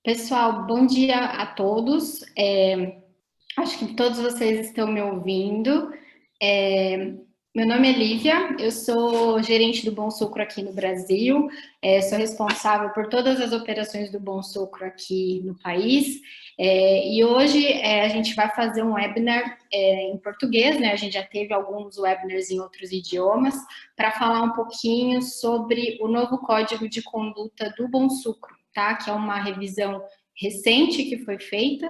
Pessoal, bom dia a todos. Acho que todos vocês estão me ouvindo. Meu nome é Lívia, eu sou gerente do Bom Sucro aqui no Brasil, sou responsável por todas as operações do Bom Sucro aqui no país. E hoje a gente vai fazer um webinar em português, né? A gente já teve alguns webinars em outros idiomas, para falar um pouquinho sobre o novo Código de Conduta do Bom Sucro, tá? Que é uma revisão recente que foi feita.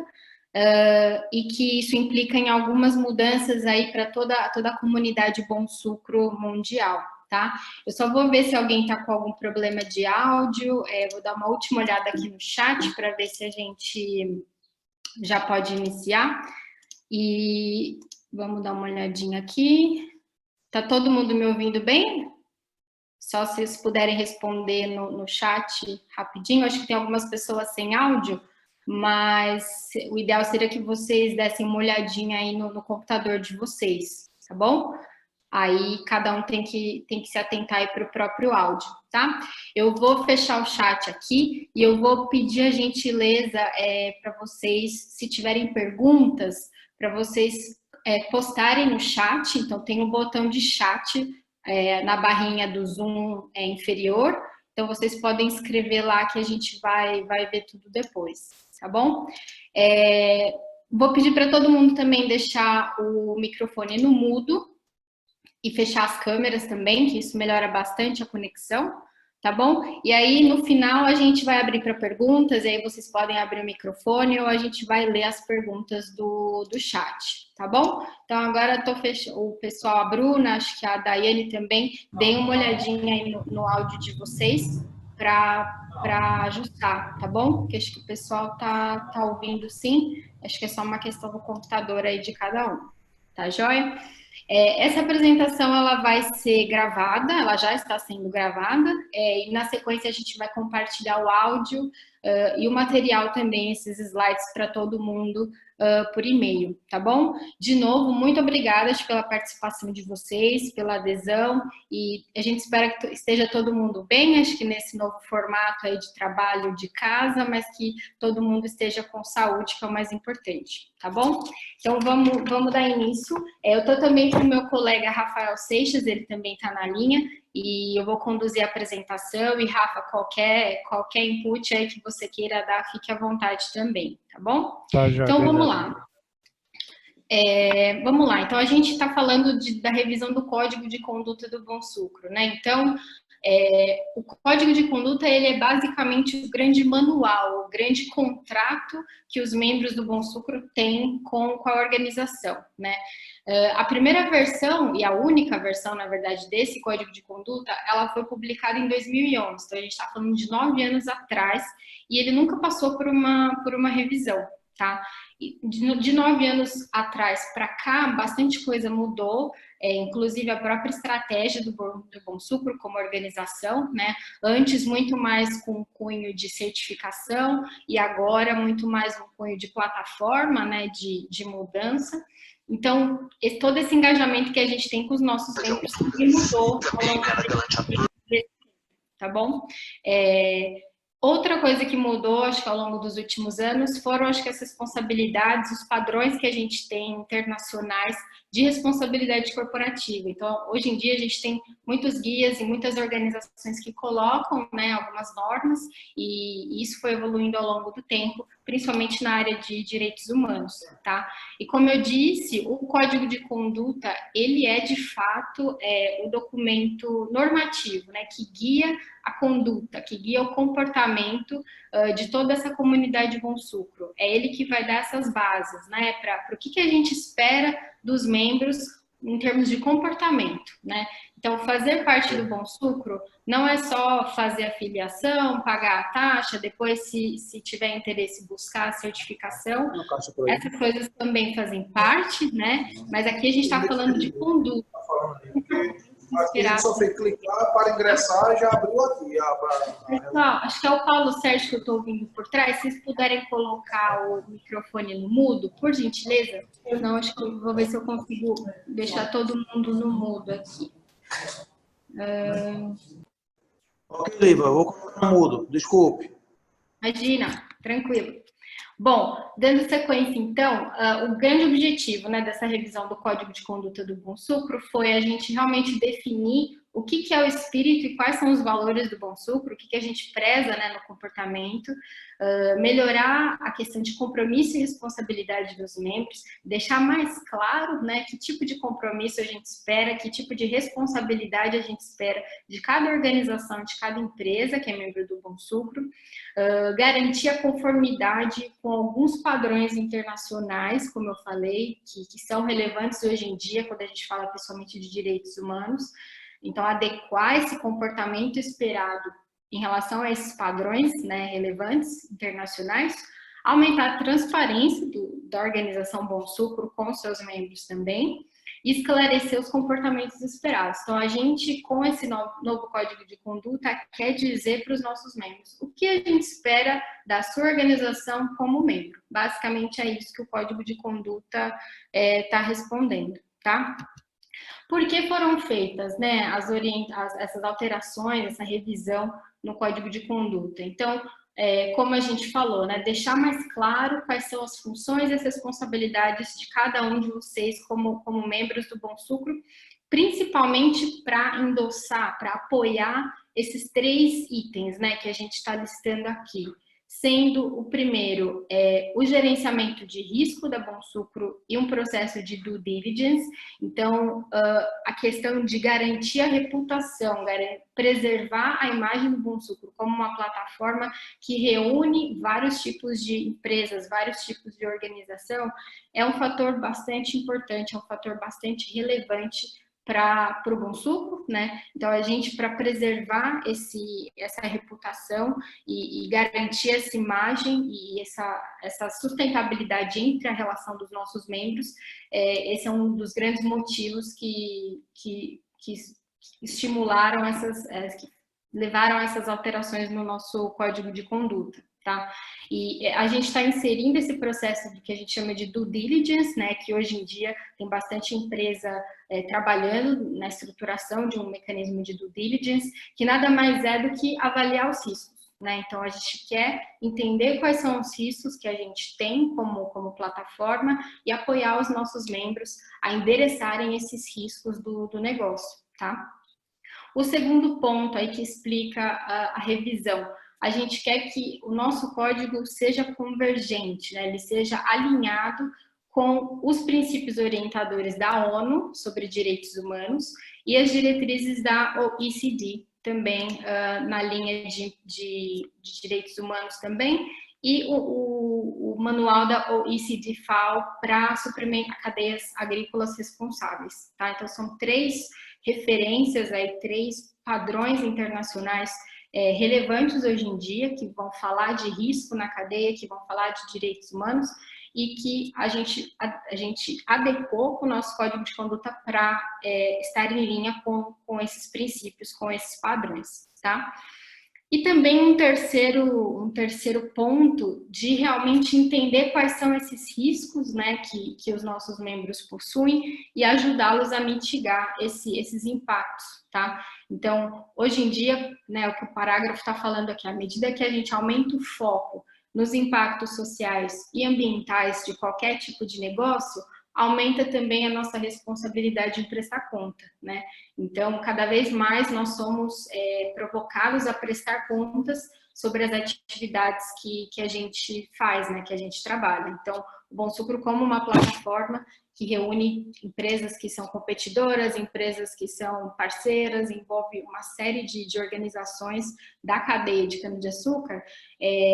E que isso implica em algumas mudanças aí para toda a comunidade Bom Sucro mundial, tá? Eu só vou ver se alguém está com algum problema de áudio, vou dar uma última olhada aqui no chat para ver se a gente já pode iniciar. E vamos dar uma olhadinha aqui. Tá todo mundo me ouvindo bem? Só se vocês puderem responder no chat rapidinho. Acho que tem algumas pessoas sem áudio, mas o ideal seria que vocês dessem uma olhadinha aí no computador de vocês, tá bom? Aí cada um tem que se atentar aí para o próprio áudio, tá? Eu vou fechar o chat aqui e eu vou pedir a gentileza para vocês, se tiverem perguntas, para vocês postarem no chat. Então tem um botão de chat na barrinha do Zoom inferior. Então vocês podem escrever lá que a gente vai ver tudo depois, tá bom? Vou pedir para todo mundo também deixar o microfone no mudo e fechar as câmeras também, que isso melhora bastante a conexão, tá bom? E aí, no final, a gente vai abrir para perguntas, e aí vocês podem abrir o microfone ou a gente vai ler as perguntas do chat, tá bom? Então, agora eu tô fechando, o pessoal, a Bruna, acho que a Daiane também, deem uma olhadinha aí no áudio de vocês para ajustar, tá bom? Porque acho que o pessoal tá ouvindo sim, acho que é só uma questão do computador aí de cada um, tá joia? Essa apresentação ela vai ser gravada, ela já está sendo gravada, e na sequência a gente vai compartilhar o áudio e o material também, esses slides para todo mundo por e-mail, tá bom? De novo, muito obrigada pela participação de vocês, pela adesão, e a gente espera que esteja todo mundo bem, acho que nesse novo formato aí de trabalho de casa, mas que todo mundo esteja com saúde, que é o mais importante, tá bom? Então, vamos dar início. Eu estou também com o meu colega Rafael Seixas, ele também está na linha, e eu vou conduzir a apresentação. E, Rafa, qualquer input aí que você queira dar, fique à vontade também, tá bom? Tá, já, então, beleza. vamos lá. Vamos lá. Então, a gente está falando da revisão do Código de Conduta do Bom Sucro, né? Então, o Código de Conduta ele é basicamente o grande manual, o grande contrato que os membros do Bom Sucro têm com a organização, né? A primeira versão, e a única versão, na verdade, desse Código de Conduta, ela foi publicada em 2011, então a gente está falando de 9 anos atrás, e ele nunca passou por uma revisão, tá? De 9 anos atrás para cá, bastante coisa mudou, inclusive a própria estratégia do Bom Sucro como organização, né? Antes muito mais com cunho de certificação e agora muito mais um cunho de plataforma, né? De mudança. Então, todo esse engajamento que a gente tem com os nossos membros mudou ao longo desse, tá bom? Outra coisa que mudou, acho que ao longo dos últimos anos, foram, acho que as responsabilidades, os padrões que a gente tem internacionais de responsabilidade corporativa. Então, hoje em dia, a gente tem muitos guias e muitas organizações que colocam, né, algumas normas, e isso foi evoluindo ao longo do tempo, principalmente na área de direitos humanos, tá? E como eu disse, o Código de Conduta, ele é, de fato, o documento normativo, né, que guia a conduta, que guia o comportamento de toda essa comunidade Bom Sucro. É ele que vai dar essas bases, né, para o que a gente espera dos membros em termos de comportamento, né? Então, fazer parte do Bom Sucro não é só fazer a filiação, pagar a taxa, depois, se tiver interesse, buscar a certificação. Essas coisas também fazem parte, né? Mas aqui a gente está falando de conduta. Aqui a gente só fez clicar para ingressar e já abriu aqui. Pessoal, acho que é o Paulo Sérgio que eu estou ouvindo por trás. Se vocês puderem colocar o microfone no mudo, por gentileza. Não, acho que eu vou ver se eu consigo deixar todo mundo no mudo aqui. Ok, Liva, eu vou colocar no mudo. Desculpe. Imagina. Tranquilo. Bom, dando sequência, então, o grande objetivo, né, dessa revisão do Código de Conduta do Bom Sucro foi a gente realmente definir o que é o espírito e quais são os valores do Bom Sucro, o que a gente preza, né, no comportamento, melhorar a questão de compromisso e responsabilidade dos membros, deixar mais claro, né, que tipo de compromisso a gente espera, que tipo de responsabilidade a gente espera de cada organização, de cada empresa que é membro do Bom Sucro, garantir a conformidade com alguns padrões internacionais, como eu falei, que são relevantes hoje em dia, quando a gente fala principalmente de direitos humanos. Então, adequar esse comportamento esperado em relação a esses padrões, né, relevantes internacionais, aumentar a transparência da organização Bom Sucro com seus membros também, e esclarecer os comportamentos esperados. Então, a gente, com esse novo Código de Conduta, quer dizer para os nossos membros o que a gente espera da sua organização como membro. Basicamente, é isso que o Código de Conduta está respondendo, tá? Por que foram feitas, né, essas alterações, essa revisão no Código de Conduta? Então, como a gente falou, né, deixar mais claro quais são as funções e as responsabilidades de cada um de vocês como membros do Bom Sucro, principalmente para endossar, para apoiar esses 3 itens, né, que a gente está listando aqui. Sendo o primeiro o gerenciamento de risco da Bom Sucro e um processo de due diligence. Então, a questão de garantir a reputação, preservar a imagem do Bom Sucro como uma plataforma que reúne vários tipos de empresas, vários tipos de organização, é um fator bastante importante, é um fator bastante relevante para o Bom Sucro, né? Então, a gente, para preservar essa reputação e garantir essa imagem e essa sustentabilidade entre a relação dos nossos membros, esse é um dos grandes motivos que estimularam que levaram a essas alterações no nosso Código de Conduta. Tá? E a gente está inserindo esse processo do que a gente chama de due diligence, né, que hoje em dia tem bastante empresa trabalhando na estruturação de um mecanismo de due diligence, que nada mais é do que avaliar os riscos, né? Então, a gente quer entender quais são os riscos que a gente tem como plataforma e apoiar os nossos membros a endereçarem esses riscos do negócio, tá? O segundo ponto aí que explica a revisão, a gente quer que o nosso código seja convergente, né? Ele seja alinhado com os princípios orientadores da ONU sobre direitos humanos e as diretrizes da OECD também, na linha de direitos humanos também, e o manual da OECD-FAO para suprimento a cadeias agrícolas responsáveis, tá? Então, são 3 referências aí, 3 padrões internacionais relevantes hoje em dia, que vão falar de risco na cadeia, que vão falar de direitos humanos, e que a gente adequou com o nosso código de conduta para estar em linha com esses princípios, com esses padrões, tá? E também um terceiro ponto de realmente entender quais são esses riscos, né, que os nossos membros possuem e ajudá-los a mitigar esses impactos, tá? Então, hoje em dia, né, o que o parágrafo está falando aqui, à medida que a gente aumenta o foco nos impactos sociais e ambientais de qualquer tipo de negócio, aumenta também a nossa responsabilidade em prestar conta, né? Então, cada vez mais nós somos provocados a prestar contas sobre as atividades que a gente faz, né? Que a gente trabalha. Então, o Bom Sucro como uma plataforma que reúne empresas que são competidoras, empresas que são parceiras, envolve uma série de organizações da cadeia de cana-de-açúcar,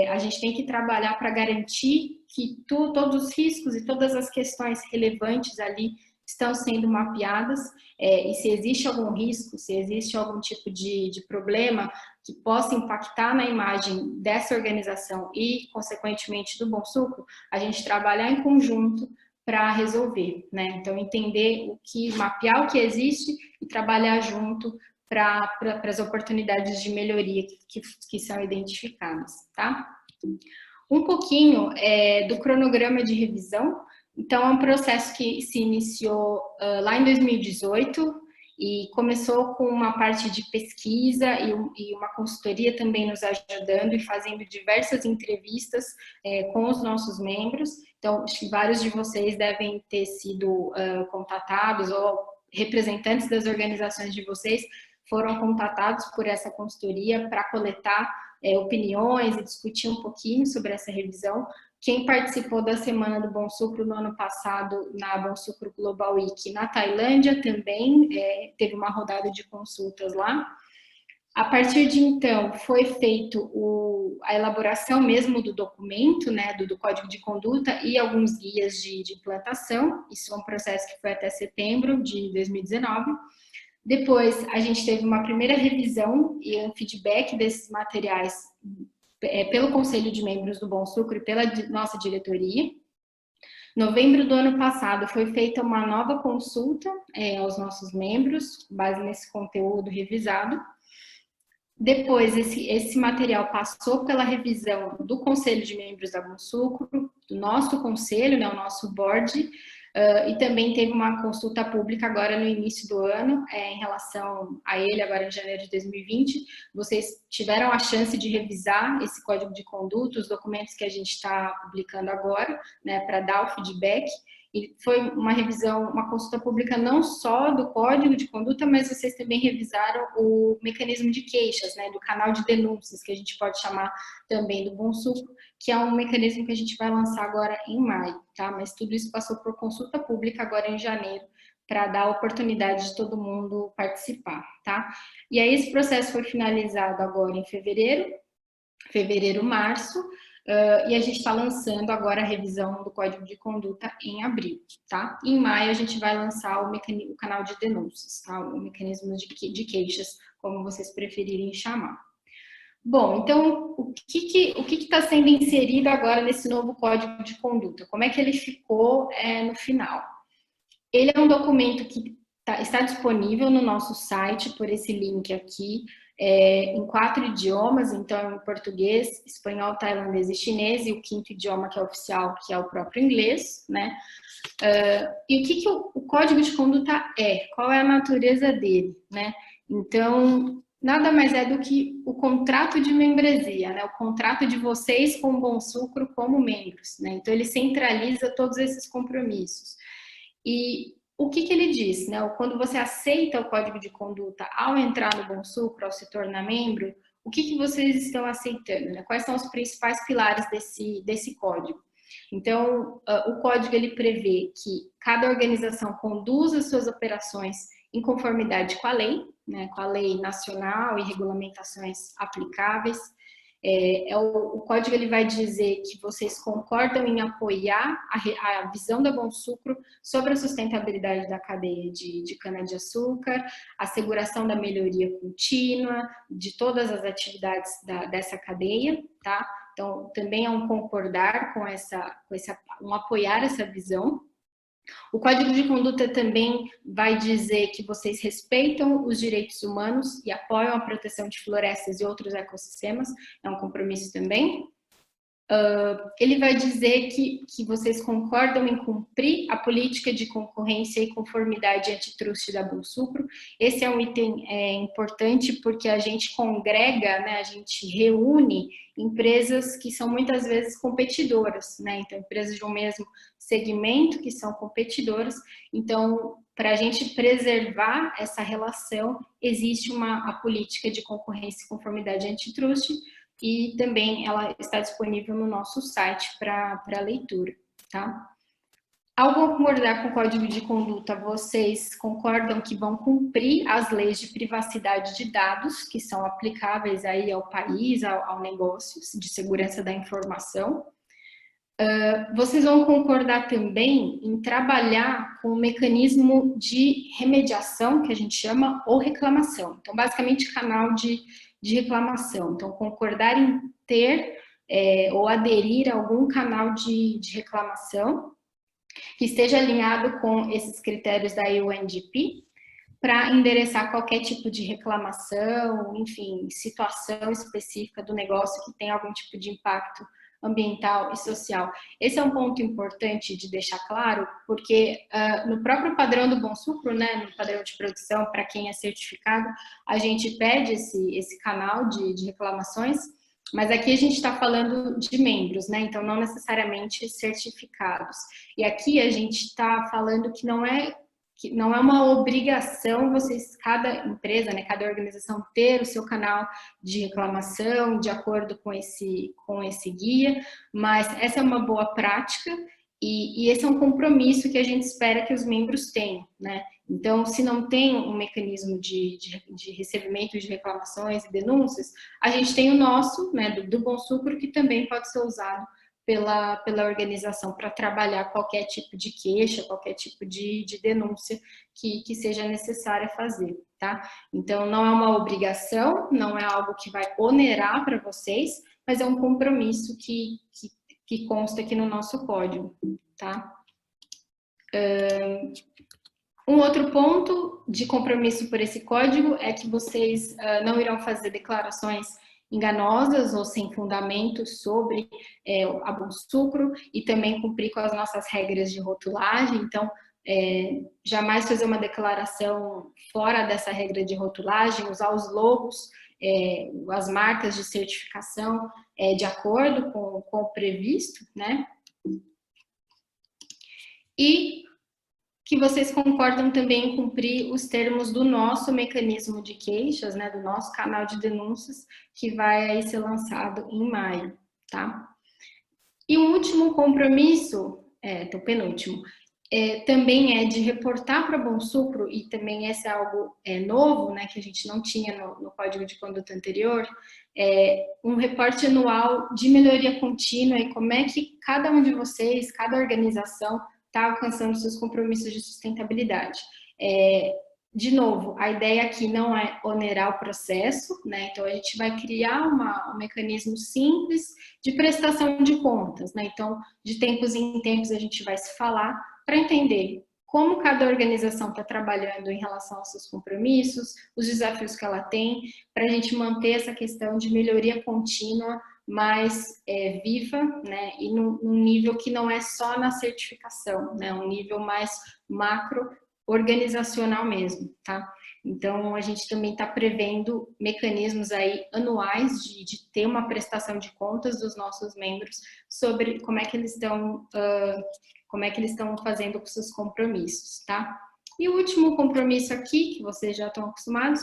a gente tem que trabalhar para garantir que todos os riscos e todas as questões relevantes ali estão sendo mapeadas, e se existe algum risco, se existe algum tipo de problema que possa impactar na imagem dessa organização e, consequentemente, do Bom Sucro, a gente trabalhar em conjunto para resolver, né? Então, mapear o que existe e trabalhar junto para as oportunidades de melhoria que são identificadas, tá? Um pouquinho do cronograma de revisão. Então, é um processo que se iniciou lá em 2018 e começou com uma parte de pesquisa e uma consultoria também nos ajudando e fazendo diversas entrevistas com os nossos membros. Então, acho que vários de vocês devem ter sido contatados ou representantes das organizações de vocês foram contatados por essa consultoria para coletar opiniões e discutir um pouquinho sobre essa revisão. Quem participou da Semana do Bom Sucro no ano passado, na Bom Sucro Global Week, na Tailândia também, teve uma rodada de consultas lá. A partir de então, foi feito a elaboração mesmo do documento, né, do Código de Conduta e alguns guias de implantação. Isso é um processo que foi até setembro de 2019. Depois, a gente teve uma primeira revisão e um feedback desses materiais pelo Conselho de Membros do Bom Sucro e pela nossa diretoria. Novembro do ano passado foi feita uma nova consulta aos nossos membros, com base nesse conteúdo revisado. Depois, esse material passou pela revisão do Conselho de Membros da Bom Sucro, do nosso conselho, né, o nosso board, e também teve uma consulta pública agora no início do ano, em relação a ele, agora em janeiro de 2020. Vocês tiveram a chance de revisar esse código de conduta, os documentos que a gente está publicando agora, né, para dar o feedback. E foi uma revisão, uma consulta pública não só do código de conduta, mas vocês também revisaram o mecanismo de queixas, né, do canal de denúncias, que a gente pode chamar também do Bom Sucro, que é um mecanismo que a gente vai lançar agora em maio, tá? Mas tudo isso passou por consulta pública agora em janeiro, para dar a oportunidade de todo mundo participar, tá? E aí esse processo foi finalizado agora em fevereiro, março, e a gente está lançando agora a revisão do Código de Conduta em abril, tá? Em maio a gente vai lançar o canal de denúncias, tá? O mecanismo de queixas, como vocês preferirem chamar. Bom, então, o que está sendo inserido agora nesse novo Código de Conduta? Como é que ele ficou no final? Ele é um documento que está disponível no nosso site, por esse link aqui, em 4 idiomas, então em português, espanhol, tailandês e chinês, e o 5º idioma que é oficial, que é o próprio inglês, né? E o que o Código de Conduta é? Qual é a natureza dele, né? Então, nada mais é do que o contrato de membresia, né? O contrato de vocês com o Bom Sucro como membros, né? Então, ele centraliza todos esses compromissos. E o que ele diz, né? Quando você aceita o Código de Conduta ao entrar no Bom Sucro, ao se tornar membro, o que vocês estão aceitando, né? Quais são os principais pilares desse código? Então, o código ele prevê que cada organização conduza suas operações em conformidade com a lei, né? Com a lei nacional e regulamentações aplicáveis. O código ele vai dizer que vocês concordam em apoiar a visão da Bom Sucro sobre a sustentabilidade da cadeia de cana-de-açúcar, asseguração da melhoria contínua de todas as atividades dessa cadeia, tá? Então, também é um concordar com um apoiar essa visão. O Código de Conduta também vai dizer que vocês respeitam os direitos humanos e apoiam a proteção de florestas e outros ecossistemas, é um compromisso também. Ele vai dizer que vocês concordam em cumprir a política de concorrência e conformidade antitruste da Bom Sucro. Esse é um item importante porque a gente congrega, né, a gente reúne empresas que são muitas vezes competidoras, né? Então, empresas de um mesmo segmento que são competidoras. Então, para a gente preservar essa relação, existe a política de concorrência e conformidade antitruste, e também ela está disponível no nosso site para leitura, tá? Ao concordar com o Código de Conduta, vocês concordam que vão cumprir as leis de privacidade de dados que são aplicáveis aí ao país, ao negócio, de segurança da informação. Vocês vão concordar também em trabalhar com um mecanismo de remediação, que a gente chama, ou reclamação. Então, basicamente, canal de reclamação. Então, concordar em ter ou aderir a algum canal de reclamação que esteja alinhado com esses critérios da UNDP para endereçar qualquer tipo de reclamação, enfim, situação específica do negócio que tem algum tipo de impacto ambiental e social. Esse é um ponto importante de deixar claro, porque no próprio padrão do Bom Sucro, né, no padrão de produção, para quem é certificado, a gente pede esse canal de reclamações, mas aqui a gente está falando de membros, né? Então, não necessariamente certificados. E aqui a gente está falando que não é uma obrigação vocês, cada empresa, né, cada organização, ter o seu canal de reclamação de acordo com esse guia, mas essa é uma boa prática e esse é um compromisso que a gente espera que os membros tenham, né? Então, se não tem um mecanismo de recebimento de reclamações e denúncias, a gente tem o nosso, né, do Bom Sucro, que também pode ser usado pela organização para trabalhar qualquer tipo de queixa, qualquer tipo de denúncia que seja necessária fazer, tá? Então, não é uma obrigação, não é algo que vai onerar para vocês, mas é um compromisso que consta aqui no nosso código, tá? Um outro ponto de compromisso por esse código é que vocês não irão fazer declarações enganosas ou sem fundamento sobre a Bom Sucro e também cumprir com as nossas regras de rotulagem. Então, jamais fazer uma declaração fora dessa regra de rotulagem, usar os logos, as marcas de certificação de acordo com o previsto, né? E que vocês concordam também em cumprir os termos do nosso mecanismo de queixas, né, do nosso canal de denúncias, que vai aí ser lançado em maio, tá? E um último compromisso, o penúltimo, também é de reportar para Bom Sucro, e também esse é algo novo, né, que a gente não tinha no Código de Conduta anterior, um reporte anual de melhoria contínua e como é que cada um de vocês, cada organização, está alcançando seus compromissos de sustentabilidade. De novo, a ideia aqui não é onerar o processo, né? Então, a gente vai criar um mecanismo simples de prestação de contas, né? Então, de tempos em tempos, a gente vai se falar para entender como cada organização está trabalhando em relação aos seus compromissos, os desafios que ela tem, para a gente manter essa questão de melhoria contínua mais viva, né, e num nível que não é só na certificação, né, um nível mais macro, organizacional mesmo, tá? Então, a gente também está prevendo mecanismos aí anuais de ter uma prestação de contas dos nossos membros sobre como é que eles estão fazendo com seus compromissos, tá? E o último compromisso aqui, que vocês já estão acostumados,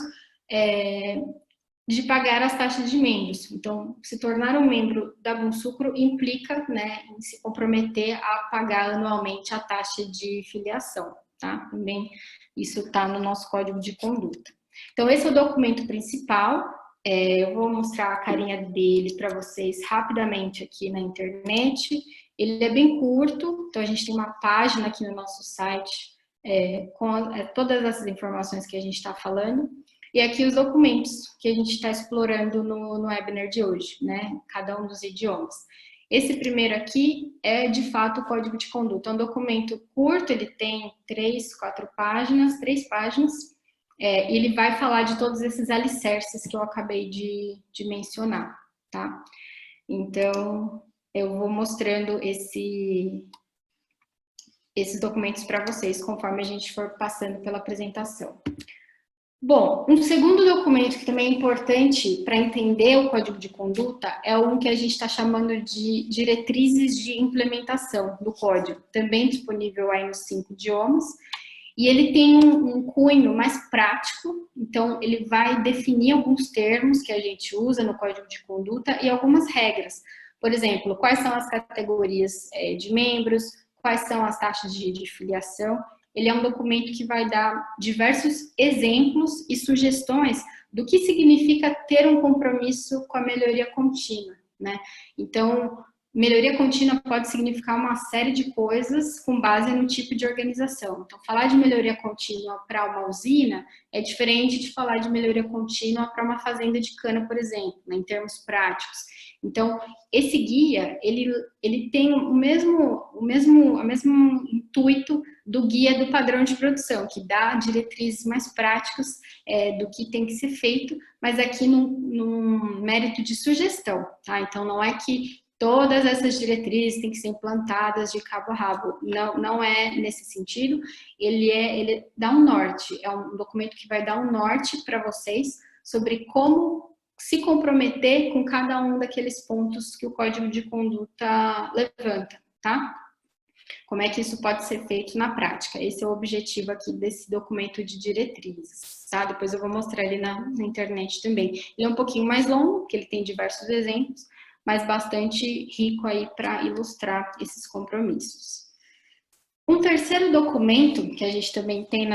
de pagar as taxas de membros. Então, se tornar um membro da Bom Sucro implica, né, em se comprometer a pagar anualmente a taxa de filiação, tá? Também isso está no nosso código de conduta. Então, esse é o documento principal. Eu vou mostrar a carinha dele para vocês rapidamente aqui na internet. Ele é bem curto, então a gente tem uma página aqui no nosso site com todas essas informações que a gente está falando. E aqui os documentos que a gente está explorando no webinar de hoje, né? Cada um dos idiomas. Esse primeiro aqui é, de fato, o Código de Conduta. É um documento curto, ele tem 3 páginas. E ele vai falar de todos esses alicerces que eu acabei de mencionar, tá? Então, eu vou mostrando esses documentos para vocês, conforme a gente for passando pela apresentação. Bom, um segundo documento que também é importante para entender o Código de Conduta é um que a gente está chamando de diretrizes de implementação do Código, também disponível aí nos 5 idiomas, e ele tem um cunho mais prático, então ele vai definir alguns termos que a gente usa no Código de Conduta e algumas regras. Por exemplo, quais são as categorias de membros, quais são as taxas de filiação. Ele é um documento que vai dar diversos exemplos e sugestões do que significa ter um compromisso com a melhoria contínua, né? Então, melhoria contínua pode significar uma série de coisas com base no tipo de organização. Então, falar de melhoria contínua para uma usina é diferente de falar de melhoria contínua para uma fazenda de cana, por exemplo, né, em termos práticos. Então, esse guia, ele tem o mesmo intuito do guia do padrão de produção, que dá diretrizes mais práticas do que tem que ser feito, mas aqui num mérito de sugestão, tá? Então, não é que todas essas diretrizes têm que ser implantadas de cabo a rabo. Não é nesse sentido, ele dá um norte, é um documento que vai dar um norte para vocês sobre como se comprometer com cada um daqueles pontos que o Código de Conduta levanta, tá? Como é que isso pode ser feito na prática? Esse é o objetivo aqui desse documento de diretrizes, tá? Depois eu vou mostrar ele na internet também. Ele é um pouquinho mais longo, porque ele tem diversos exemplos, mas bastante rico aí para ilustrar esses compromissos. Um terceiro documento que a gente também tem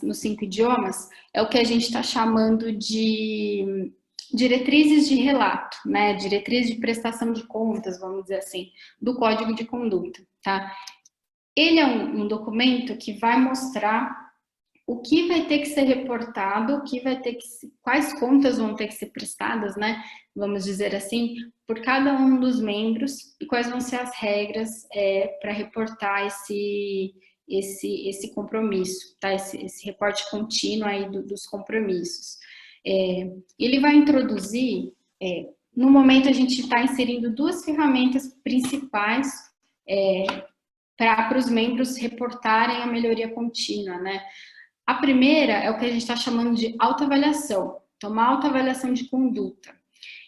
nos 5 idiomas é o que a gente está chamando de diretrizes de relato, né? Diretrizes de prestação de contas, vamos dizer assim, do Código de Conduta, tá? Ele é um documento que vai mostrar o que vai ter que ser reportado, o que vai ter que quais contas vão ter que ser prestadas, né? Vamos dizer assim, por cada um dos membros e quais vão ser as regras para reportar esse compromisso, tá? Esse reporte contínuo aí dos compromissos. Ele vai introduzir, no momento a gente está inserindo 2 ferramentas principais para os membros reportarem a melhoria contínua, né? A primeira é o que a gente está chamando de autoavaliação. Então, uma autoavaliação de conduta.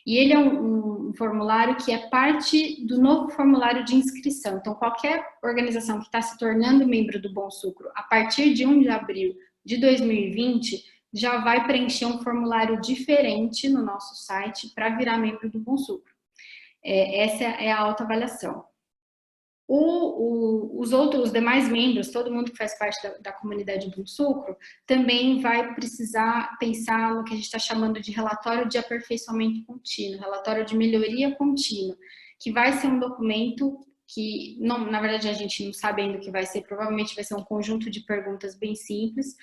E ele é um formulário que é parte do novo formulário de inscrição. Então, qualquer organização que está se tornando membro do Bom Sucro, a partir de 1 de abril de 2020, já vai preencher um formulário diferente no nosso site para virar membro do Bom Sucro. Essa é a autoavaliação. Os demais membros, todo mundo que faz parte da comunidade Bom Sucro, também vai precisar pensar no que a gente está chamando de relatório de aperfeiçoamento contínuo, relatório de melhoria contínua, que vai ser um documento que, na verdade, a gente não sabe ainda o que vai ser, provavelmente vai ser um conjunto de perguntas bem simples,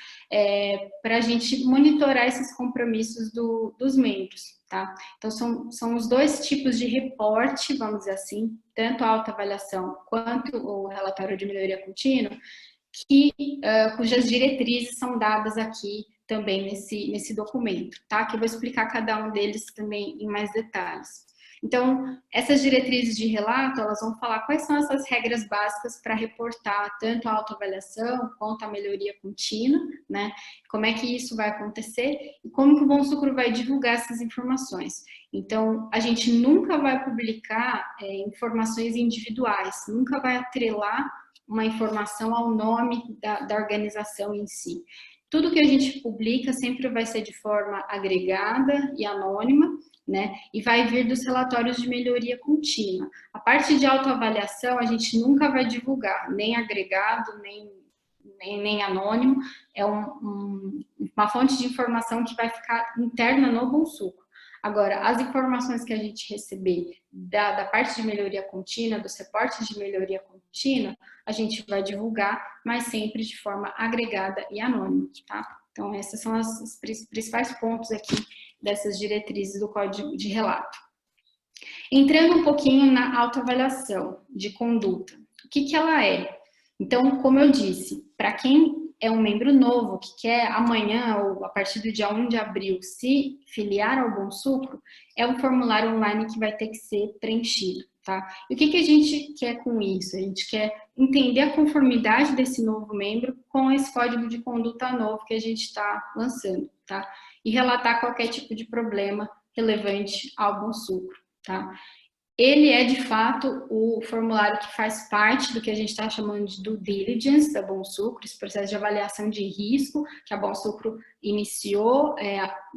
para a gente monitorar esses compromissos dos membros, tá? Então, são os 2 tipos de reporte, vamos dizer assim, tanto a autoavaliação quanto o relatório de melhoria contínua, cujas diretrizes são dadas aqui também nesse documento, tá? Que eu vou explicar cada um deles também em mais detalhes. Então, essas diretrizes de relato, elas vão falar quais são essas regras básicas para reportar tanto a autoavaliação quanto a melhoria contínua, né? Como é que isso vai acontecer e como que o Bom Sucro vai divulgar essas informações. Então, a gente nunca vai publicar informações individuais, nunca vai atrelar uma informação ao nome da organização em si. Tudo que a gente publica sempre vai ser de forma agregada e anônima, né? E vai vir dos relatórios de melhoria contínua. A parte de autoavaliação a gente nunca vai divulgar, nem agregado, nem anônimo. É uma fonte de informação que vai ficar interna no Bom Sucro. Agora, as informações que a gente receber da parte de melhoria contínua, dos reportes de melhoria contínua, a gente vai divulgar, mas sempre de forma agregada e anônima, tá? Então, esses são os principais pontos aqui dessas diretrizes do Código de Relato. Entrando um pouquinho na autoavaliação de conduta, o que ela é? Então, como eu disse, para quem é um membro novo, que quer amanhã ou a partir do dia 1 de abril se filiar ao Bom Sucro, é um formulário online que vai ter que ser preenchido, tá? E o que a gente quer com isso? A gente quer entender a conformidade desse novo membro com esse código de conduta novo que a gente está lançando, tá? E relatar qualquer tipo de problema relevante ao Bom Sucro, tá? Ele é, de fato, o formulário que faz parte do que a gente está chamando de due diligence da Bom Sucro, esse processo de avaliação de risco que a Bom Sucro iniciou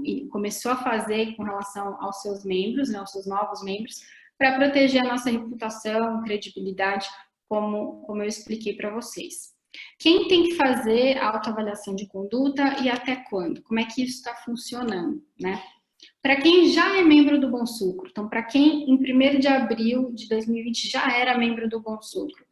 e começou a fazer com relação aos seus membros, né, aos seus novos membros, para proteger a nossa reputação, credibilidade, como eu expliquei para vocês. Quem tem que fazer a autoavaliação de conduta e até quando? Como é que isso está funcionando, né? Para quem já é membro do Bom Sucro, então para quem em 1º de abril de 2020 já era membro do Bom Sucro,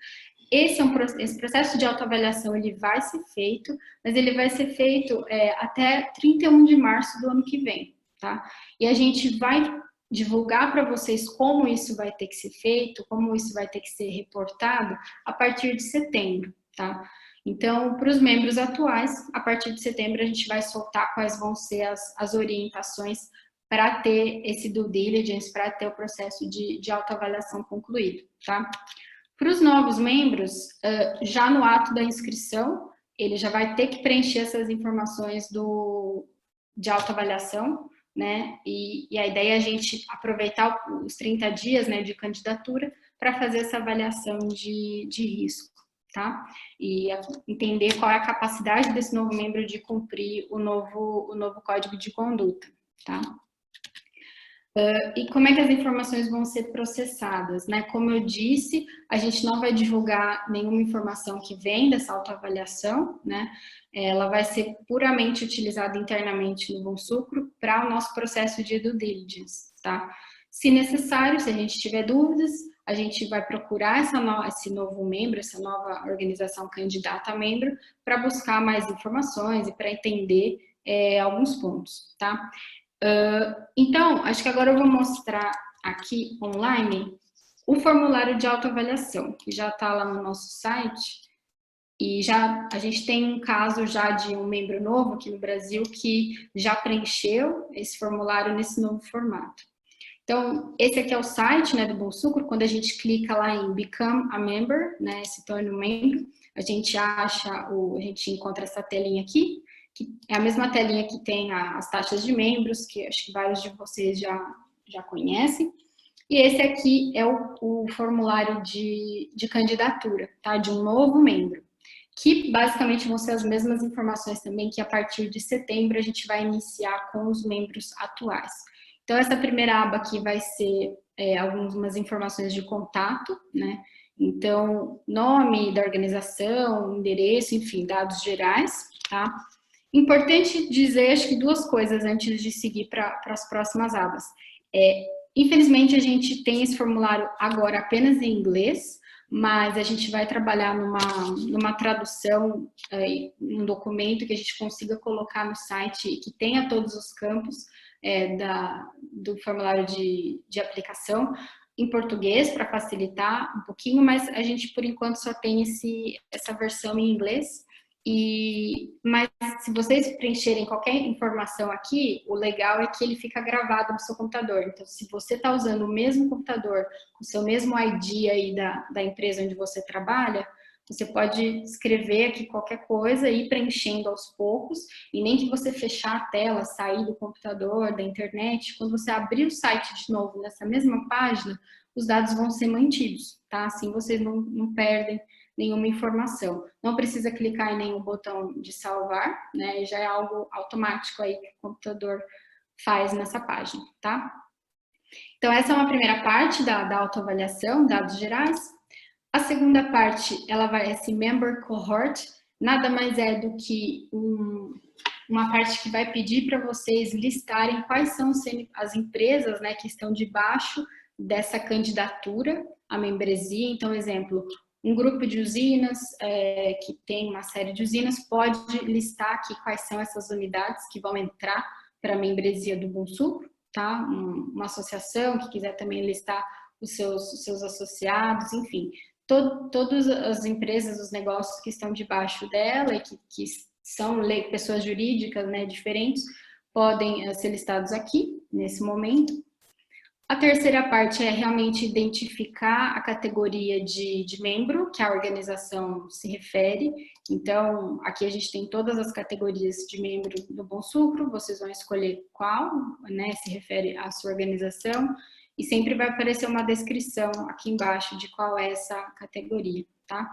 esse processo de autoavaliação ele vai ser feito, mas ele vai ser feito até 31 de março do ano que vem, tá? E a gente vai divulgar para vocês como isso vai ter que ser feito, como isso vai ter que ser reportado a partir de setembro, tá? Então, para os membros atuais, a partir de setembro a gente vai soltar quais vão ser as orientações para ter esse due diligence, para ter o processo de autoavaliação concluído, tá? Para os novos membros, já no ato da inscrição, ele já vai ter que preencher essas informações de autoavaliação, né? E a ideia é a gente aproveitar os 30 dias, né, de candidatura para fazer essa avaliação de risco, tá? E entender qual é a capacidade desse novo membro de cumprir o novo código de conduta, tá? E como é que as informações vão ser processadas, né? Como eu disse, a gente não vai divulgar nenhuma informação que vem dessa autoavaliação, né? Ela vai ser puramente utilizada internamente no Bonsucro para o nosso processo de due diligence, tá? Se necessário, se a gente tiver dúvidas, a gente vai procurar esse novo membro, essa nova organização candidata a membro, para buscar mais informações e para entender alguns pontos, tá? Então, acho que agora eu vou mostrar aqui online o formulário de autoavaliação, que já está lá no nosso site, e a gente tem um caso já de um membro novo aqui no Brasil que já preencheu esse formulário nesse novo formato. Então, esse aqui é o site, né, do Bonsucro. Quando a gente clica lá em Become a Member, né, se torne um membro, a gente encontra essa telinha aqui, que é a mesma telinha que tem as taxas de membros, que acho que vários de vocês já conhecem. E esse aqui é o formulário de candidatura, tá? De um novo membro, que basicamente vão ser as mesmas informações também que a partir de setembro a gente vai iniciar com os membros atuais. Então, essa primeira aba aqui vai ser algumas informações de contato, né? Então, nome da organização, endereço, enfim, dados gerais, tá? Importante dizer, acho que duas coisas antes de seguir para as próximas abas. Infelizmente, a gente tem esse formulário agora apenas em inglês, mas a gente vai trabalhar numa tradução, um documento que a gente consiga colocar no site e que tenha todos os campos do formulário de aplicação em português, para facilitar um pouquinho, mas a gente, por enquanto, só tem essa versão em inglês. Mas se vocês preencherem qualquer informação aqui, o legal é que ele fica gravado no seu computador. Então, se você está usando o mesmo computador, com o seu mesmo ID aí da empresa onde você trabalha, você pode escrever aqui qualquer coisa e ir preenchendo aos poucos, e nem que você fechar a tela, sair do computador, da internet, quando você abrir o site de novo nessa mesma página, os dados vão ser mantidos, tá? Assim vocês não perdem nenhuma informação. Não precisa clicar em nenhum botão de salvar, né? Já é algo automático aí que o computador faz nessa página, tá? Então, essa é uma primeira parte da autoavaliação, dados gerais. A segunda parte, ela vai esse Member Cohort, nada mais é do que uma parte que vai pedir para vocês listarem quais são as empresas, né, que estão debaixo dessa candidatura à membresia. Então, exemplo, um grupo de usinas, que tem uma série de usinas, pode listar aqui quais são essas unidades que vão entrar para a membresia do Bonsucro, tá? Uma associação que quiser também listar os seus associados, enfim. Todas as empresas, os negócios que estão debaixo dela e que são pessoas jurídicas, né, diferentes, podem ser listados aqui, nesse momento. A terceira parte é realmente identificar a categoria de membro que a organização se refere. Então, aqui a gente tem todas as categorias de membro do Bonsucro, vocês vão escolher qual, né, se refere à sua organização, e sempre vai aparecer uma descrição aqui embaixo de qual é essa categoria, tá?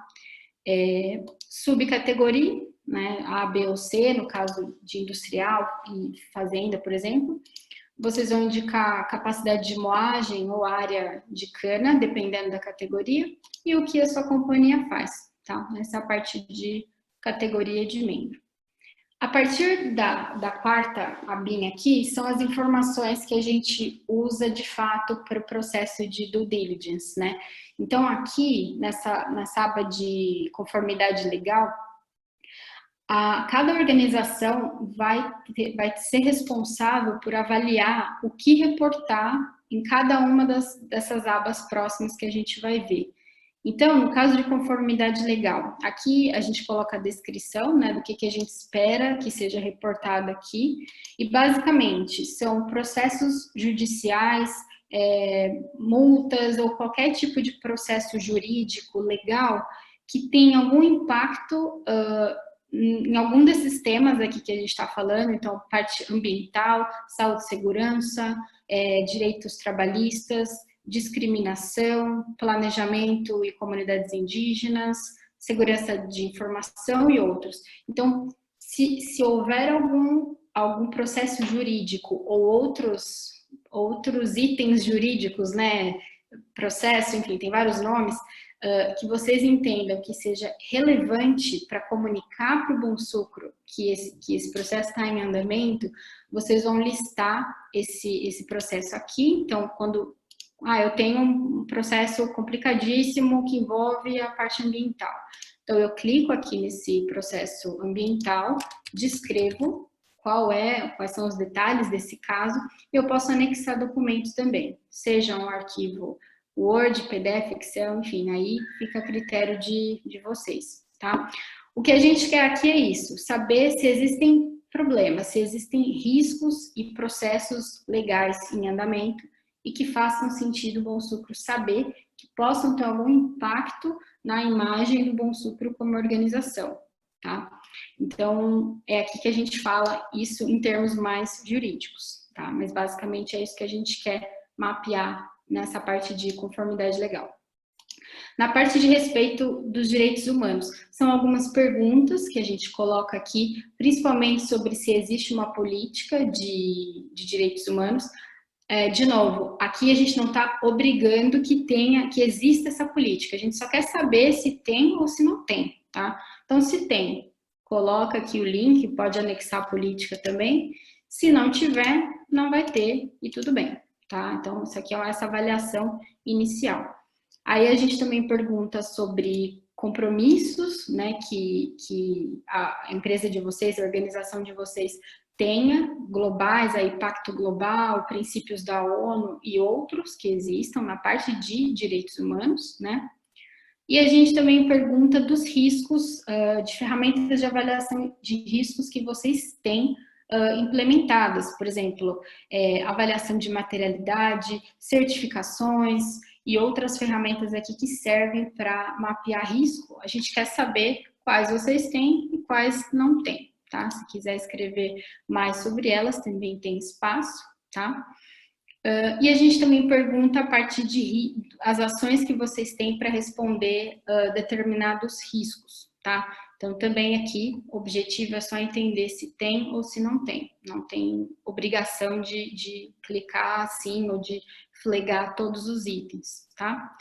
Subcategoria, né, A, B ou C, no caso de industrial e fazenda, por exemplo. Vocês vão indicar capacidade de moagem ou área de cana, dependendo da categoria, e o que a sua companhia faz, tá? Essa é a parte de categoria de membro. A partir da quarta abinha aqui, são as informações que a gente usa, de fato, para o processo de due diligence, né? Então, aqui, nessa aba de conformidade legal, cada organização vai ser responsável por avaliar o que reportar em cada uma dessas abas próximas que a gente vai ver. Então, no caso de conformidade legal, aqui a gente coloca a descrição, né, do que a gente espera que seja reportado aqui, e basicamente são processos judiciais, multas ou qualquer tipo de processo jurídico, legal, que tem algum impacto em algum desses temas aqui que a gente está falando, então, parte ambiental, saúde e segurança, direitos trabalhistas, discriminação, planejamento e comunidades indígenas, segurança de informação e outros. Então, se houver algum processo jurídico ou outros itens jurídicos, né, processo, enfim, tem vários nomes, que vocês entendam que seja relevante para comunicar para o Bom Sucro que esse processo está em andamento, vocês vão listar esse processo aqui. Então, quando eu tenho um processo complicadíssimo que envolve a parte ambiental. Então, eu clico aqui nesse processo ambiental, descrevo quais são os detalhes desse caso, e eu posso anexar documentos também, seja um arquivo Word, PDF, Excel, enfim, aí fica a critério de vocês, tá? O que a gente quer aqui é isso, saber se existem problemas, se existem riscos e processos legais em andamento e que façam sentido o Bom Sucro saber, que possam ter algum impacto na imagem do Bom Sucro como organização, tá? Então, é aqui que a gente fala isso em termos mais jurídicos, tá? Mas basicamente é isso que a gente quer mapear nessa parte de conformidade legal. Na parte de respeito dos direitos humanos, são algumas perguntas que a gente coloca aqui, principalmente sobre se existe uma política de direitos humanos. De novo, aqui a gente não está obrigando que exista essa política, a gente só quer saber se tem ou se não tem, tá? Então, se tem, coloca aqui o link, pode anexar a política também. Se não tiver, não vai ter e tudo bem, tá? Então, isso aqui é essa avaliação inicial. Aí a gente também pergunta sobre compromissos, né, que a empresa de vocês, a organização de vocês tenha, globais, aí Pacto Global, princípios da ONU e outros que existam na parte de direitos humanos, né? E a gente também pergunta dos riscos, de ferramentas de avaliação de riscos que vocês têm implementadas, por exemplo, avaliação de materialidade, certificações e outras ferramentas aqui que servem para mapear risco. A gente quer saber quais vocês têm e quais não têm, tá? Se quiser escrever mais sobre elas, também tem espaço, tá? E a gente também pergunta a partir de as ações que vocês têm para responder determinados riscos, tá? Então, também aqui, o objetivo é só entender se tem ou se não tem. Não tem obrigação de clicar assim ou de flegar todos os itens, tá?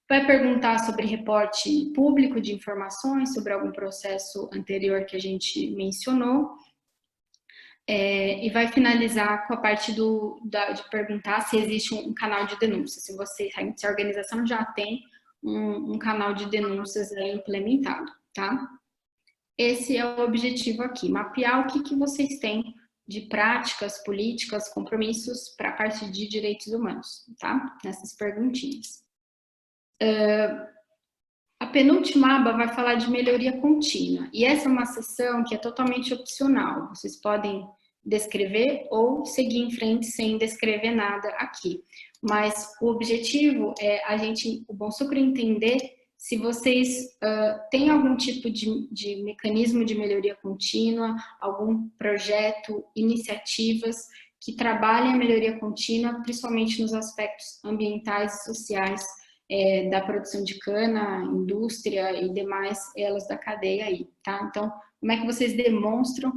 Vai perguntar sobre reporte público de informações, sobre algum processo anterior que a gente mencionou. E vai finalizar com a parte de perguntar se existe um canal de denúncia, se a organização já tem um canal de denúncias implementado, tá? Esse é o objetivo aqui, mapear o que vocês têm de práticas, políticas, compromissos para a parte de direitos humanos, tá? Nessas perguntinhas. A penúltima aba vai falar de melhoria contínua, e essa é uma seção que é totalmente opcional, vocês podem descrever ou seguir em frente sem descrever nada aqui. Mas o objetivo é o Bom Sucro entender se vocês têm algum tipo de mecanismo de melhoria contínua, algum projeto, iniciativas que trabalhem a melhoria contínua, principalmente nos aspectos ambientais e sociais da produção de cana, indústria e demais elas da cadeia aí, tá? Então, como é que vocês demonstram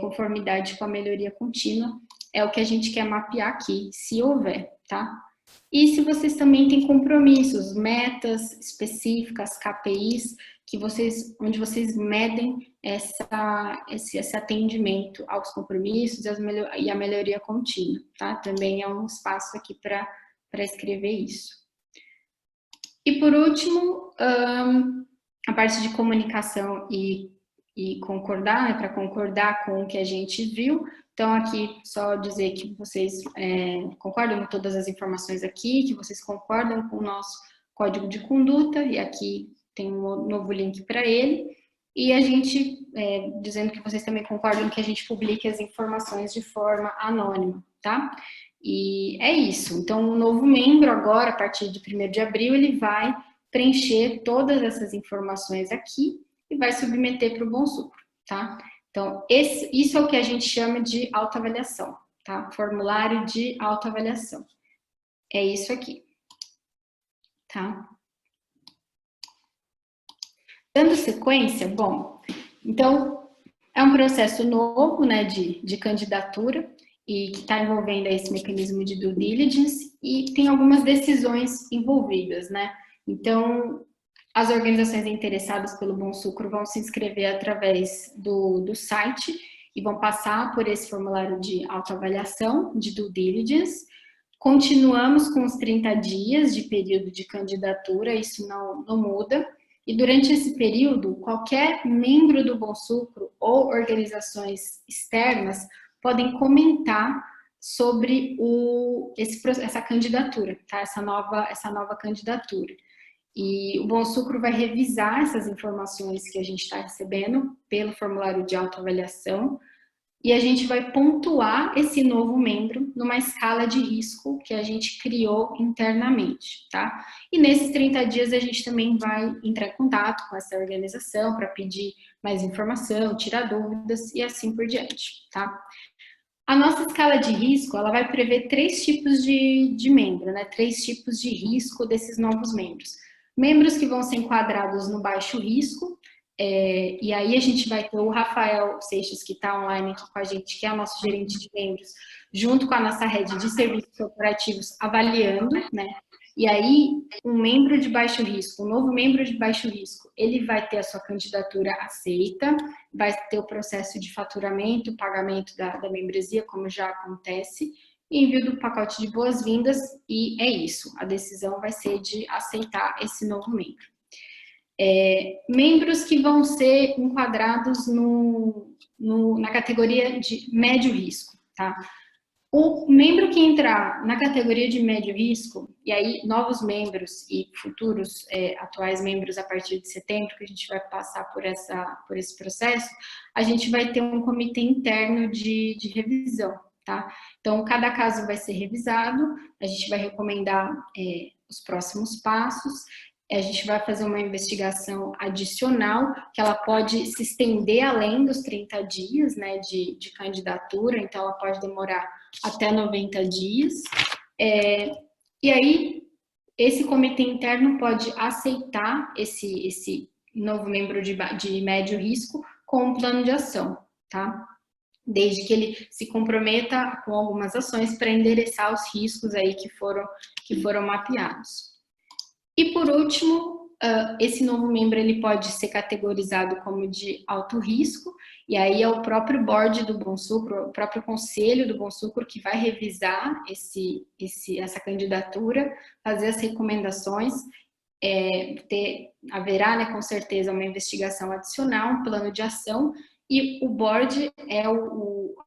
conformidade com a melhoria contínua? É o que a gente quer mapear aqui, se houver, tá? E se vocês também têm compromissos, metas específicas, KPIs, onde vocês medem esse atendimento aos compromissos e a melhoria contínua, tá? Também é um espaço aqui para escrever isso. E por último, a parte de comunicação e concordar, né, para concordar com o que a gente viu. Então, aqui, só dizer que vocês concordam com todas as informações aqui, que vocês concordam com o nosso código de conduta, e aqui tem um novo link para ele, e a gente, dizendo que vocês também concordam que a gente publique as informações de forma anônima, tá? E é isso. Então, o novo membro agora, a partir de 1º de abril, ele vai preencher todas essas informações aqui e vai submeter para o Bom Sucro, tá? Então, isso é o que a gente chama de autoavaliação, tá? Formulário de autoavaliação. É isso aqui, tá? Dando sequência, bom, então, é um processo novo, né, de candidatura, e que está envolvendo esse mecanismo de due diligence, e tem algumas decisões envolvidas, né? Então, as organizações interessadas pelo Bom Sucro vão se inscrever através do site e vão passar por esse formulário de autoavaliação, de due diligence. Continuamos com os 30 dias de período de candidatura, isso não muda. E durante esse período, qualquer membro do Bom Sucro ou organizações externas podem comentar sobre essa candidatura, tá? Essa nova candidatura. E o Bom Sucro vai revisar essas informações que a gente está recebendo pelo formulário de autoavaliação e a gente vai pontuar esse novo membro numa escala de risco que a gente criou internamente, tá? E nesses 30 dias a gente também vai entrar em contato com essa organização para pedir mais informação, tirar dúvidas e assim por diante, tá? A nossa escala de risco, ela vai prever 3 tipos de membro, né? 3 tipos de risco desses novos membros. Membros que vão ser enquadrados no baixo risco, e aí a gente vai ter o Rafael Seixas, que está online aqui com a gente, que é o nosso gerente de membros, junto com a nossa rede de serviços corporativos, avaliando, né? E aí, um membro de baixo risco, um novo membro de baixo risco, ele vai ter a sua candidatura aceita, vai ter o processo de faturamento, pagamento da membresia, como já acontece, envio do pacote de boas-vindas, e é isso. A decisão vai ser de aceitar esse novo membro. Membros que vão ser enquadrados na categoria de médio risco, tá? O membro que entrar na categoria de médio risco, e aí novos membros e futuros atuais membros a partir de setembro, que a gente vai passar por esse processo, a gente vai ter um comitê interno de revisão, tá? Então, cada caso vai ser revisado, a gente vai recomendar os próximos passos, a gente vai fazer uma investigação adicional, que ela pode se estender além dos 30 dias, né, de candidatura, então ela pode demorar até 90 dias. E aí, esse comitê interno pode aceitar esse novo membro de médio risco com um plano de ação, tá? Desde que ele se comprometa com algumas ações para endereçar os riscos aí que foram mapeados. E por último, esse novo membro ele pode ser categorizado como de alto risco, e aí é o próprio board do Bom Sucro, o próprio conselho do Bom Sucro que vai revisar essa candidatura, fazer as recomendações, haverá, né, com certeza, uma investigação adicional, um plano de ação, e o board é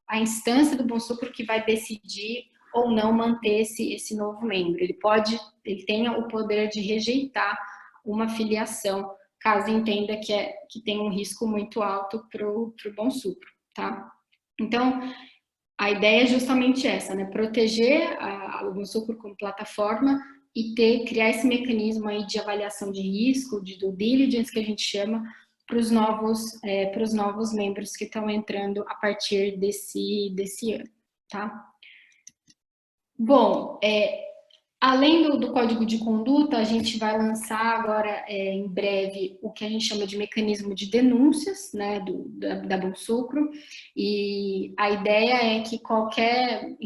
a instância do Bom Sucro que vai decidir ou não manter esse novo membro. Ele tenha o poder de rejeitar uma filiação, caso entenda que tem um risco muito alto para o Bom Sucro, tá? Então, a ideia é justamente essa, né? Proteger o Bom Sucro como plataforma e criar esse mecanismo aí de avaliação de risco, de due diligence, que a gente chama, para os novos membros que estão entrando a partir desse ano, tá? Bom, além do código de conduta, a gente vai lançar agora, em breve, o que a gente chama de mecanismo de denúncias, né, da Bom Sucro, e a ideia é que qualquer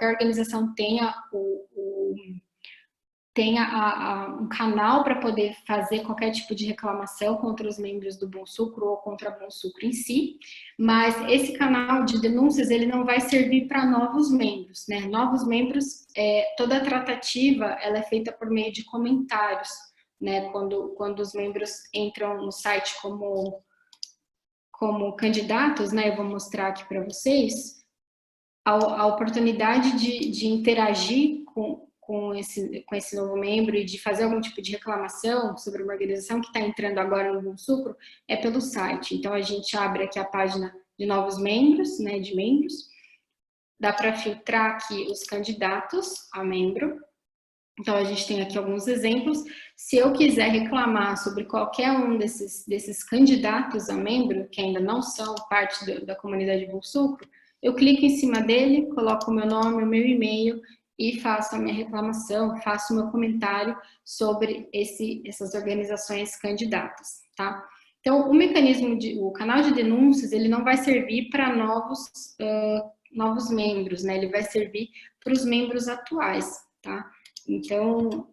organização tenha um canal para poder fazer qualquer tipo de reclamação contra os membros do Bom Sucro ou contra a Bom Sucro em si, mas esse canal de denúncias ele não vai servir para novos membros, né? Novos membros, toda a tratativa ela é feita por meio de comentários, né? Quando os membros entram no site como candidatos, né? Eu vou mostrar aqui para vocês a oportunidade de interagir com com esse novo membro e de fazer algum tipo de reclamação sobre uma organização que está entrando agora no Bom Sucro, é pelo site. Então, a gente abre aqui a página de novos membros, né, de membros. Dá para filtrar aqui os candidatos a membro. Então, a gente tem aqui alguns exemplos. Se eu quiser reclamar sobre qualquer um desses candidatos a membro, que ainda não são parte da comunidade Bom Sucro, eu clico em cima dele, coloco o meu nome, o meu e-mail e faço a minha reclamação, faço o meu comentário sobre essas organizações candidatas, tá? Então, o canal de denúncias, ele não vai servir para novos membros, né? Ele vai servir para os membros atuais, tá? Então,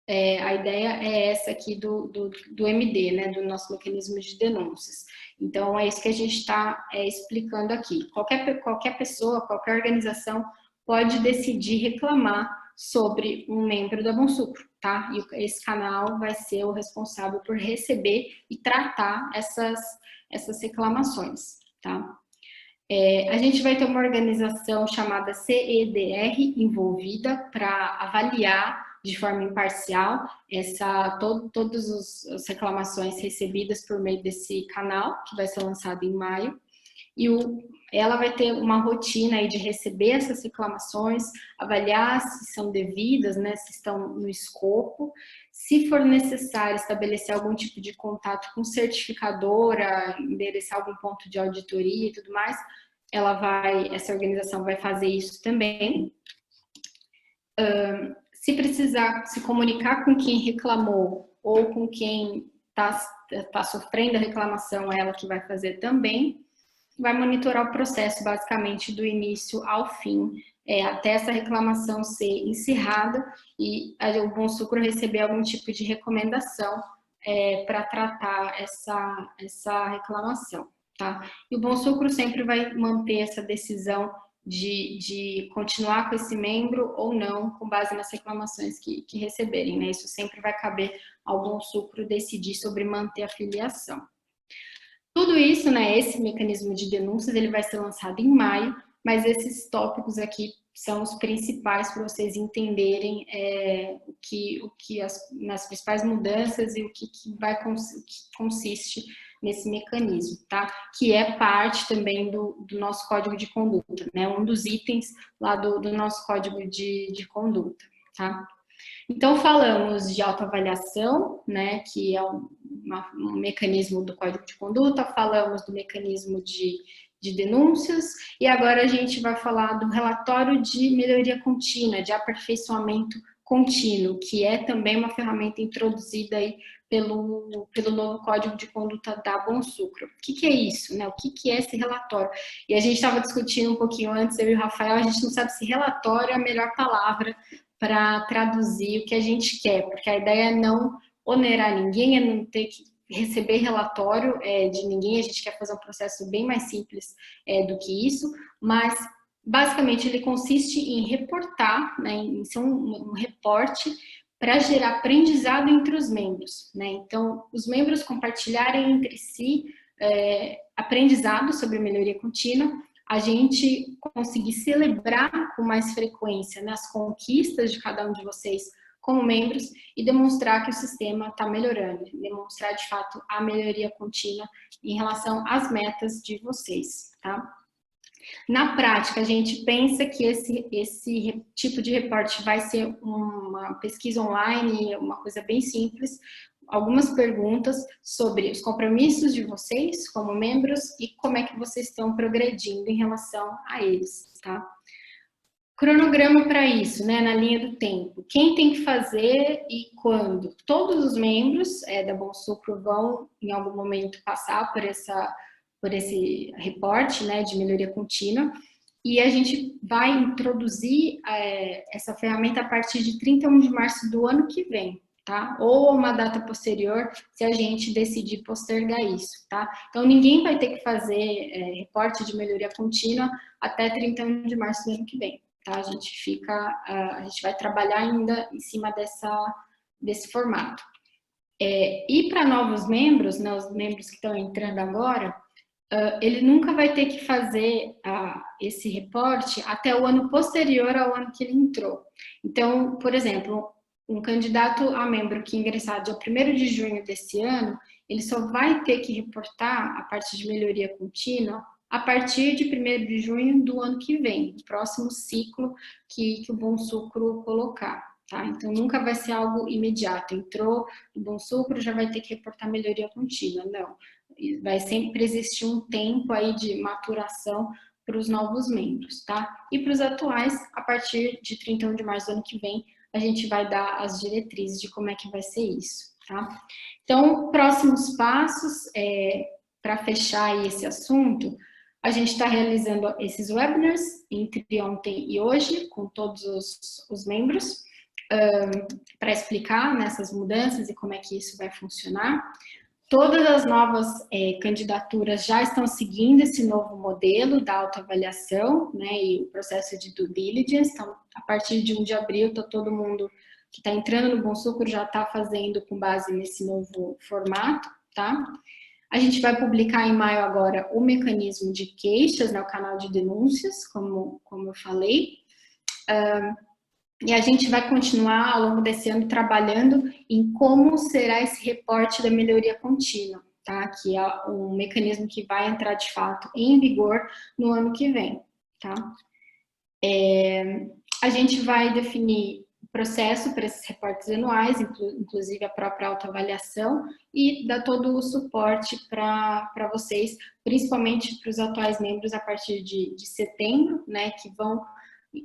a ideia é essa aqui do MD, né, do nosso mecanismo de denúncias. Então, é isso que a gente está explicando aqui. Qualquer pessoa, qualquer organização pode decidir reclamar sobre um membro da Bom Sucro, tá? E esse canal vai ser o responsável por receber e tratar essas reclamações, tá? A gente vai ter uma organização chamada CEDR envolvida para avaliar de forma imparcial todas as reclamações recebidas por meio desse canal, que vai ser lançado em maio. E ela vai ter uma rotina aí de receber essas reclamações, avaliar se são devidas, né, se estão no escopo. Se for necessário estabelecer algum tipo de contato com certificadora, endereçar algum ponto de auditoria e tudo mais, essa organização vai fazer isso também. Se precisar se comunicar com quem reclamou ou com quem está sofrendo a reclamação, é ela que vai fazer também. Vai monitorar o processo, basicamente, do início ao fim, até essa reclamação ser encerrada e o Bom Sucro receber algum tipo de recomendação para tratar essa reclamação, tá? E o Bom Sucro sempre vai manter essa decisão de continuar com esse membro ou não, com base nas reclamações que receberem, né? Isso sempre vai caber ao Bom Sucro decidir sobre manter a filiação. Tudo isso, né, esse mecanismo de denúncias, ele vai ser lançado em maio, mas esses tópicos aqui são os principais para vocês entenderem nas principais mudanças e o que consiste nesse mecanismo, tá? Que é parte também do nosso código de conduta, né? Um dos itens lá do nosso código de conduta, tá? Então, falamos de autoavaliação, né, que é um mecanismo do Código de Conduta, falamos do mecanismo de denúncias, e agora a gente vai falar do relatório de melhoria contínua, de aperfeiçoamento contínuo, que é também uma ferramenta introduzida aí pelo novo Código de Conduta da Bom Sucro. O que é isso, né? O que é esse relatório? E a gente estava discutindo um pouquinho antes, eu e o Rafael, a gente não sabe se relatório é a melhor palavra para traduzir o que a gente quer, porque a ideia é não onerar ninguém, é não ter que receber relatório de ninguém, a gente quer fazer um processo bem mais simples do que isso, mas basicamente ele consiste em reportar, né, em ser um reporte para gerar aprendizado entre os membros, né? Então, os membros compartilharem entre si aprendizado sobre melhoria contínua, a gente conseguir celebrar com mais frequência, né, as conquistas de cada um de vocês como membros e demonstrar que o sistema está melhorando, demonstrar de fato a melhoria contínua em relação às metas de vocês, tá? Na prática, a gente pensa que esse tipo de reporte vai ser uma pesquisa online, uma coisa bem simples, algumas perguntas sobre os compromissos de vocês como membros e como é que vocês estão progredindo em relação a eles, tá? Cronograma para isso, né, na linha do tempo. Quem tem que fazer e quando? Todos os membros da Bom Sucro vão, em algum momento, passar por esse reporte, né, de melhoria contínua, e a gente vai introduzir essa ferramenta a partir de 31 de março do ano que vem, tá? Ou uma data posterior, se a gente decidir postergar isso, tá? Então, ninguém vai ter que fazer reporte de melhoria contínua até 31 de março do ano que vem, tá? A gente vai trabalhar ainda em cima desse formato. E para novos membros, né, os membros que estão entrando agora, ele nunca vai ter que fazer esse reporte até o ano posterior ao ano que ele entrou. Então, por exemplo, um candidato a membro que ingressar dia 1º de junho desse ano, ele só vai ter que reportar a parte de melhoria contínua a partir de 1º de junho do ano que vem, do próximo ciclo que o Bom Sucro colocar. Tá? Então, nunca vai ser algo imediato. Entrou no Bom Sucro, já vai ter que reportar melhoria contínua. Não. Vai sempre existir um tempo aí de maturação para os novos membros, tá? E para os atuais, a partir de 31 de março do ano que vem, a gente vai dar as diretrizes de como é que vai ser isso, tá? Então, próximos passos, para fechar esse assunto, a gente está realizando esses webinars entre ontem e hoje, com todos os membros, para explicar nessas mudanças e como é que isso vai funcionar. Todas as novas candidaturas já estão seguindo esse novo modelo da autoavaliação, né, e o processo de due diligence. Então, a partir de 1 de abril, está todo mundo que está entrando no Bom Sucro já está fazendo com base nesse novo formato, tá? A gente vai publicar em maio agora o mecanismo de queixas, né, o canal de denúncias, como eu falei. E a gente vai continuar ao longo desse ano trabalhando em como será esse reporte da melhoria contínua, tá? Que é um mecanismo que vai entrar de fato em vigor no ano que vem, tá? A gente vai definir o processo para esses reportes anuais, inclusive a própria autoavaliação, e dar todo o suporte para vocês, principalmente para os atuais membros a partir de setembro, né? Que vão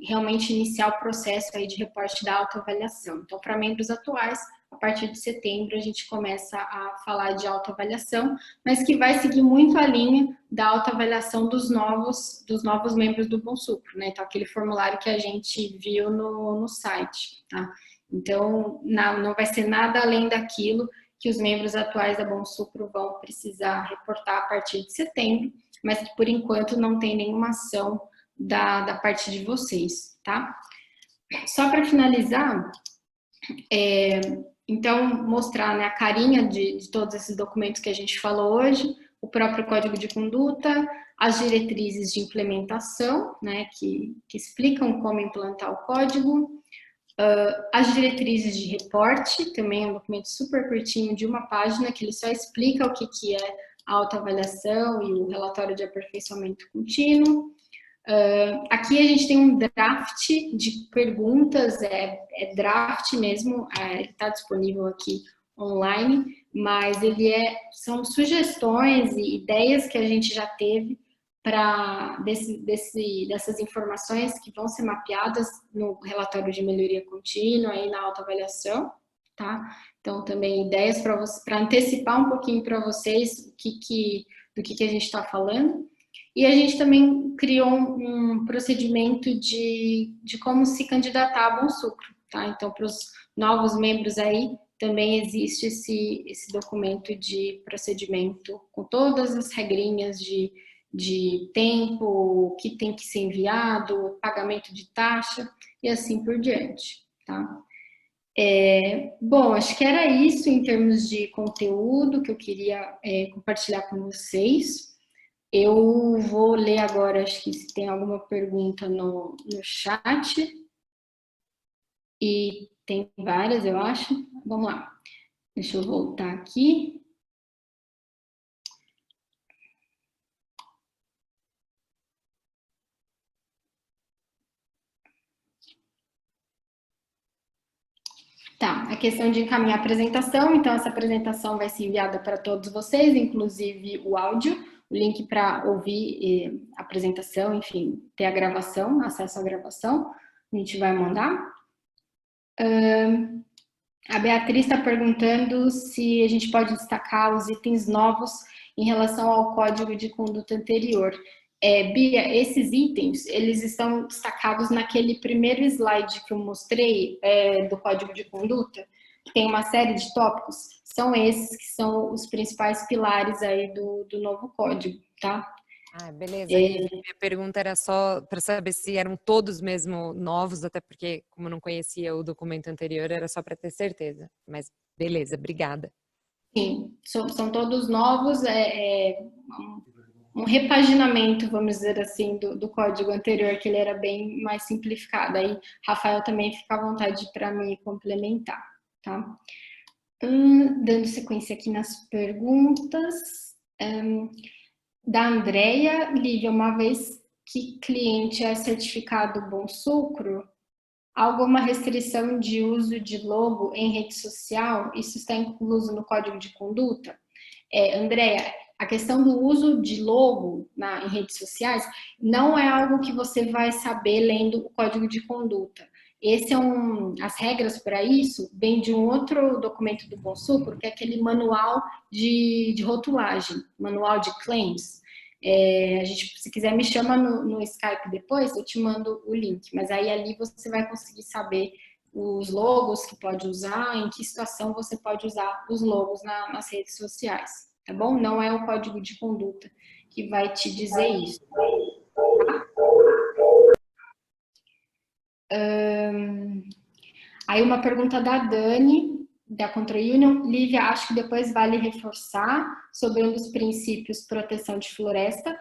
realmente iniciar o processo aí de reporte da autoavaliação. Então, para membros atuais, a partir de setembro, a gente começa a falar de autoavaliação, mas que vai seguir muito a linha da autoavaliação dos novos membros do Bom Sucro, né? Então, aquele formulário que a gente viu no site, tá? Então, não vai ser nada além daquilo que os membros atuais da Bom Sucro vão precisar reportar a partir de setembro, mas que, por enquanto, não tem nenhuma ação da parte de vocês, tá? Só para finalizar, então, mostrar, né, a carinha de todos esses documentos que a gente falou hoje, o próprio Código de Conduta, as diretrizes de implementação, né, que explicam como implantar o código, as diretrizes de reporte, também é um documento super curtinho de uma página, que ele só explica o que é a autoavaliação e o relatório de aperfeiçoamento contínuo. Aqui a gente tem um draft de perguntas, draft mesmo, ele está disponível aqui online, mas são sugestões e ideias que a gente já teve dessas informações que vão ser mapeadas no relatório de melhoria contínua e na autoavaliação, tá? Então, também ideias para antecipar um pouquinho para vocês do que a gente está falando. E a gente também criou um procedimento de como se candidatar a Bom Sucro, tá? Então, para os novos membros aí, também existe esse documento de procedimento com todas as regrinhas de tempo, o que tem que ser enviado, pagamento de taxa e assim por diante, tá? Bom, acho que era isso em termos de conteúdo que eu queria compartilhar com vocês. Eu vou ler agora, acho que se tem alguma pergunta no chat. E tem várias, eu acho. Vamos lá. Deixa eu voltar aqui. Tá, a questão de encaminhar a apresentação. Então, essa apresentação vai ser enviada para todos vocês, inclusive o áudio, o link para ouvir a apresentação, enfim, ter a gravação, acesso à gravação. A gente vai mandar. A Beatriz está perguntando se a gente pode destacar os itens novos em relação ao código de conduta anterior. Bia, esses itens, eles estão destacados naquele primeiro slide que eu mostrei do código de conduta, que tem uma série de tópicos. São esses que são os principais pilares aí do novo código, tá? Beleza. Minha pergunta era só para saber se eram todos mesmo novos, até porque, como eu não conhecia o documento anterior, era só para ter certeza. Mas beleza, obrigada. Sim, são todos novos. repaginamento, vamos dizer assim, do código anterior, que ele era bem mais simplificado. Aí, Rafael, também fica à vontade para me complementar, tá? Dando sequência aqui nas perguntas. Da Andrea, Lívia, uma vez que cliente é certificado Bom Sucro, alguma restrição de uso de logo em rede social? Isso está incluso no código de conduta? Andrea, a questão do uso de logo em redes sociais não é algo que você vai saber lendo o código de conduta. As regras para isso vêm de um outro documento do Bom Sucro, que é aquele manual de rotulagem, manual de claims. Se quiser, me chama no Skype depois, eu te mando o link. Mas aí ali você vai conseguir saber os logos que pode usar, em que situação você pode usar os logos nas redes sociais, tá bom? Não é o código de conduta que vai te dizer isso. Tá? Aí uma pergunta da Dani, da Contra Union. Lívia, acho que depois vale reforçar sobre um dos princípios proteção de floresta,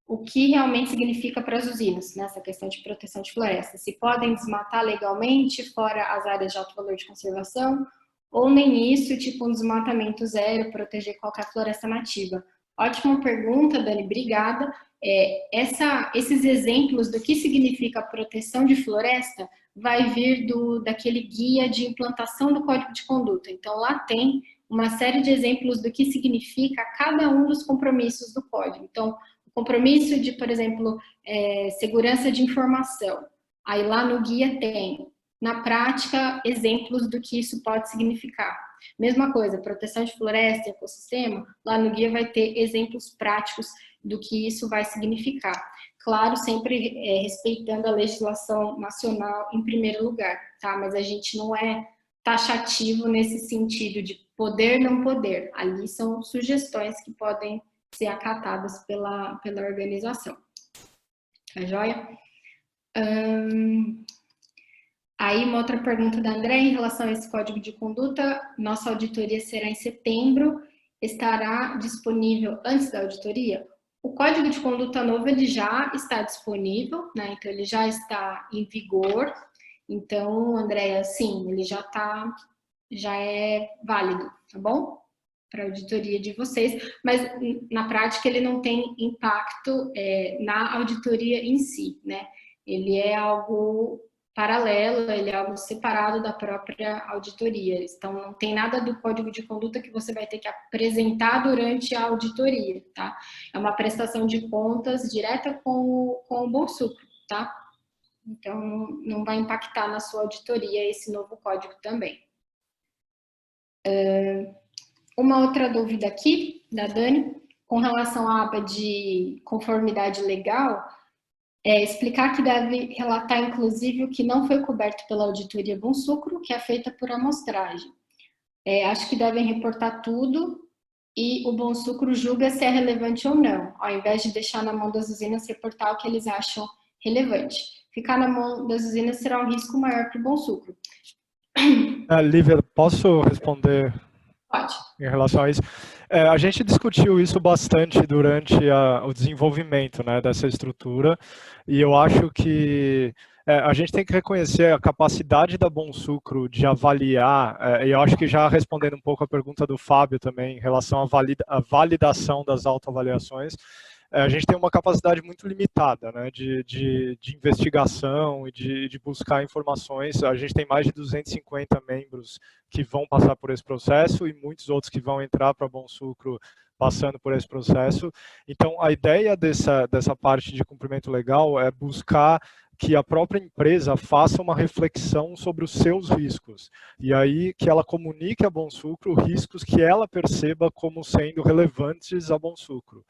o que realmente significa para as usinas, nessa questão de proteção de floresta. Se podem desmatar legalmente, fora as áreas de alto valor de conservação, ou nem isso, tipo um desmatamento zero, proteger qualquer floresta nativa. Ótima pergunta, Dani, obrigada. Esses exemplos do que significa proteção de floresta vai vir daquele guia de implantação do Código de Conduta. Então, lá tem uma série de exemplos do que significa cada um dos compromissos do Código. Então, o compromisso de, por exemplo, segurança de informação. Aí lá no guia tem, na prática, exemplos do que isso pode significar. Mesma coisa, proteção de floresta e ecossistema, lá no guia vai ter exemplos práticos do que isso vai significar. Claro, sempre respeitando a legislação nacional em primeiro lugar, tá? Mas a gente não é taxativo nesse sentido de poder, não poder. Ali são sugestões que podem ser acatadas pela organização. Tá joia? Aí, uma outra pergunta da André, em relação a esse código de conduta, nossa auditoria será em setembro, estará disponível antes da auditoria? O código de conduta novo, ele já está disponível, né? Então, ele já está em vigor. Então, Andréia, sim, ele já é válido, tá bom? Para a auditoria de vocês, mas na prática ele não tem impacto na auditoria em si, né? Ele é algo paralelo, ele é algo separado da própria auditoria. Então, não tem nada do código de conduta que você vai ter que apresentar durante a auditoria, tá? É uma prestação de contas direta com o Bom Sucro, tá? Então, não vai impactar na sua auditoria esse novo código também. Uma outra dúvida aqui, da Dani, com relação à aba de conformidade legal, explicar que deve relatar, inclusive, o que não foi coberto pela auditoria Bom Sucro, que é feita por amostragem. Acho que devem reportar tudo e o Bom Sucro julga se é relevante ou não, ao invés de deixar na mão das usinas reportar o que eles acham relevante. Ficar na mão das usinas será um risco maior para o Bom Sucro. Lívia, posso responder? Pode. Em relação a isso? A gente discutiu isso bastante durante o desenvolvimento, né, dessa estrutura, e eu acho que a gente tem que reconhecer a capacidade da Bom Sucro de avaliar, e eu acho que já respondendo um pouco a pergunta do Fábio também, em relação à validação das autoavaliações, a gente tem uma capacidade muito limitada, né, de investigação e de buscar informações. A gente tem mais de 250 membros que vão passar por esse processo e muitos outros que vão entrar para Bom Sucro passando por esse processo. Então, a ideia dessa parte de cumprimento legal é buscar que a própria empresa faça uma reflexão sobre os seus riscos, e aí que ela comunique a Bom Sucro riscos que ela perceba como sendo relevantes a Bom Sucro.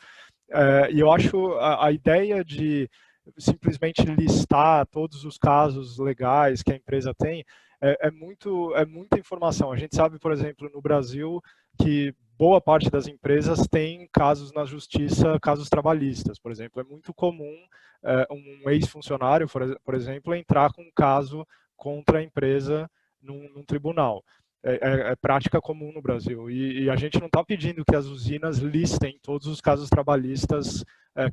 E eu acho a ideia de simplesmente listar todos os casos legais que a empresa tem é muita informação. A gente sabe, por exemplo, no Brasil, que boa parte das empresas tem casos na justiça, casos trabalhistas, por exemplo. É muito comum um ex-funcionário, por exemplo, entrar com um caso contra a empresa num tribunal. é prática comum no Brasil. E a gente não está pedindo que as usinas listem todos os casos trabalhistas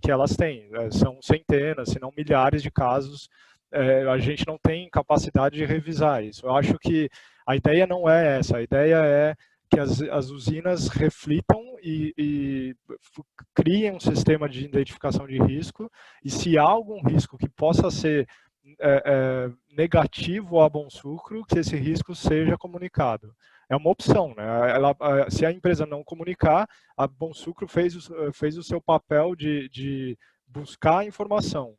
que elas têm. São centenas, se não milhares de casos. A gente não tem capacidade de revisar isso. Eu acho que a ideia não é essa. A ideia é que as usinas reflitam e criem um sistema de identificação de risco, e se há algum risco que possa ser negativo a Bom Sucro, que esse risco seja comunicado. É uma opção, né? Se a empresa não comunicar, a Bom Sucro fez o seu papel de buscar a informação.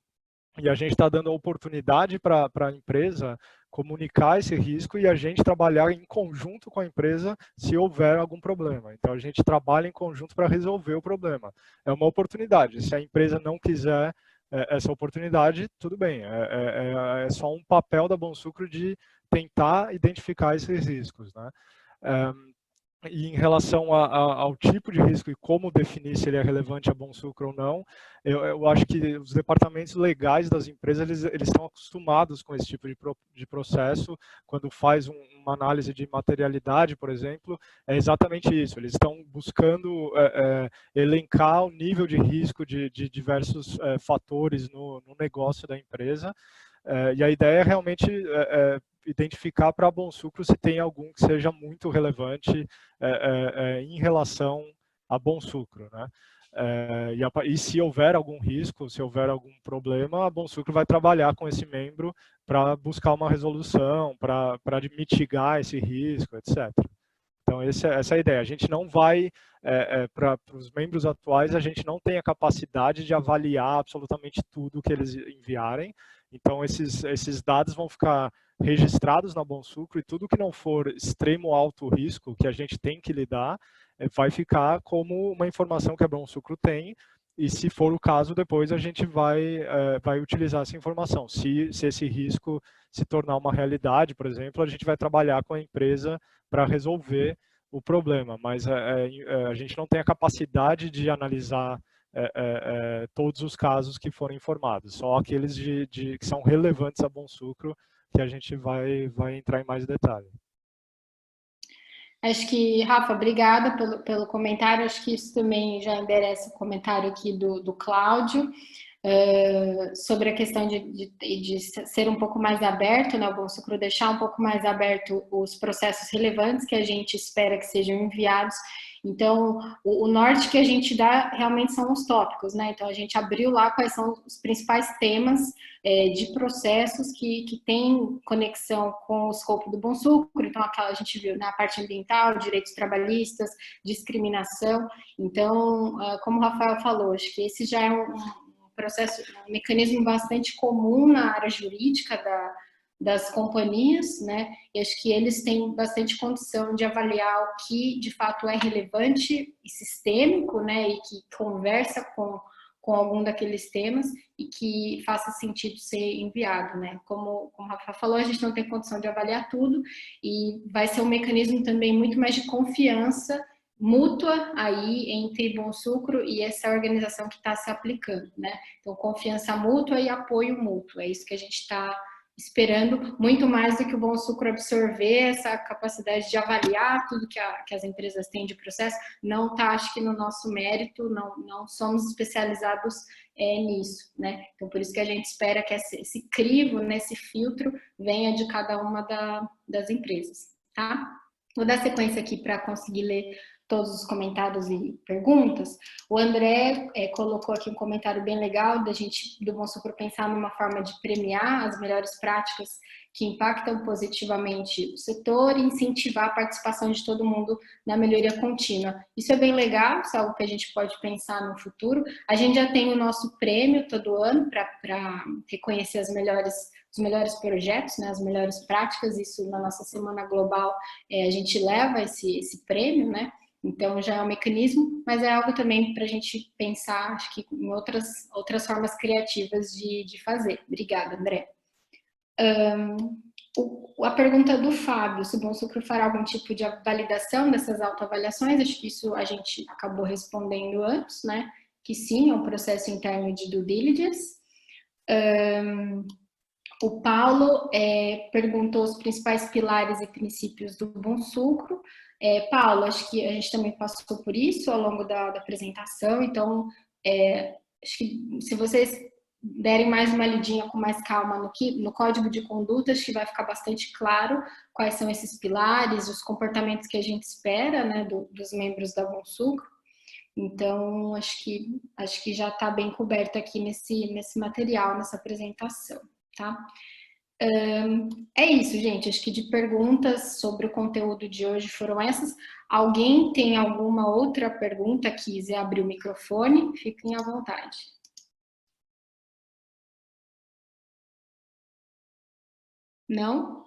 E a gente está dando a oportunidade para a empresa comunicar esse risco e a gente trabalhar em conjunto com a empresa se houver algum problema. Então, a gente trabalha em conjunto para resolver o problema. É uma oportunidade. Se a empresa não quiser essa oportunidade, tudo bem. É só um papel da Bom Sucro de tentar identificar esses riscos, né? E em relação ao tipo de risco e como definir se ele é relevante a Bom Sucro ou não, eu acho que os departamentos legais das empresas, eles estão acostumados com esse tipo de processo. Quando faz uma análise de materialidade, por exemplo, é exatamente isso. Eles estão buscando elencar o nível de risco de diversos fatores no negócio da empresa. E a ideia é realmente identificar para Bom Sucro se tem algum que seja muito relevante em relação a Bom Sucro, né? E se houver algum risco, se houver algum problema, a Bom Sucro vai trabalhar com esse membro para buscar uma resolução, para mitigar esse risco, etc. Então, essa é a ideia. A gente não vai, para os membros atuais, a gente não tem a capacidade de avaliar absolutamente tudo que eles enviarem. Então, esses dados vão ficar registrados na Bom Sucro e tudo que não for extremo alto risco, que a gente tem que lidar, vai ficar como uma informação que a Bom Sucro tem, e se for o caso, depois a gente vai utilizar essa informação. Se esse risco se tornar uma realidade, por exemplo, a gente vai trabalhar com a empresa para resolver o problema, mas a gente não tem a capacidade de analisar todos os casos que foram informados, só aqueles que são relevantes a Bom Sucro, que a gente vai entrar em mais detalhe. Acho que, Rafa, obrigada pelo comentário. Acho que isso também já endereça o comentário aqui do Cláudio, sobre a questão de ser um pouco mais aberto, né? O Bom Sucro deixar um pouco mais aberto os processos relevantes que a gente espera que sejam enviados. Então, o norte que a gente dá realmente são os tópicos, né? Então, a gente abriu lá quais são os principais temas de processos que têm conexão com o escopo do Bom Sucro. Então, a gente viu na parte ambiental, direitos trabalhistas, discriminação. Então, como o Rafael falou, acho que esse já é um processo, um mecanismo bastante comum na área jurídica das companhias, né? E acho que eles têm bastante condição de avaliar o que de fato é relevante e sistêmico, né? E que conversa com algum daqueles temas e que faça sentido ser enviado, né? Como o Rafa falou, a gente não tem condição de avaliar tudo e vai ser um mecanismo também muito mais de confiança mútua aí entre Bom Sucro e essa organização que está se aplicando, né? Então, confiança mútua e apoio mútuo, é isso que a gente está esperando, muito mais do que o Bom Sucro absorver essa capacidade de avaliar tudo que as empresas têm de processo, não está, acho que no nosso mérito, não somos especializados nisso, né? Então, por isso que a gente espera que esse crivo, né, esse filtro, venha de cada uma das empresas, tá? Vou dar sequência aqui para conseguir ler todos os comentários e perguntas. O André colocou aqui um comentário bem legal do Bom Sucro pensar numa forma de premiar as melhores práticas que impactam positivamente o setor e incentivar a participação de todo mundo na melhoria contínua. Isso é bem legal, isso é algo que a gente pode pensar no futuro. A gente já tem o nosso prêmio todo ano para reconhecer os melhores projetos, né, as melhores práticas. Isso na nossa Semana Global a gente leva esse prêmio, né? Então, já é um mecanismo, mas é algo também para a gente pensar, acho que em outras formas criativas de fazer. Obrigada, André. A pergunta do Fábio, se o Bom Sucro fará algum tipo de validação dessas autoavaliações, acho que isso a gente acabou respondendo antes, né? Que sim, é um processo interno de due diligence. O Paulo perguntou os principais pilares e princípios do Bom Sucro. Paulo, acho que a gente também passou por isso ao longo da apresentação, então acho que se vocês derem mais uma lidinha com mais calma no código de conduta, acho que vai ficar bastante claro quais são esses pilares, os comportamentos que a gente espera, né, dos membros da Bom Sucro. Então, acho que já está bem coberto aqui nesse material, nessa apresentação, tá? É isso, gente. Acho que de perguntas sobre o conteúdo de hoje foram essas. Alguém tem alguma outra pergunta, quiser abrir o microfone? Fiquem à vontade. Não?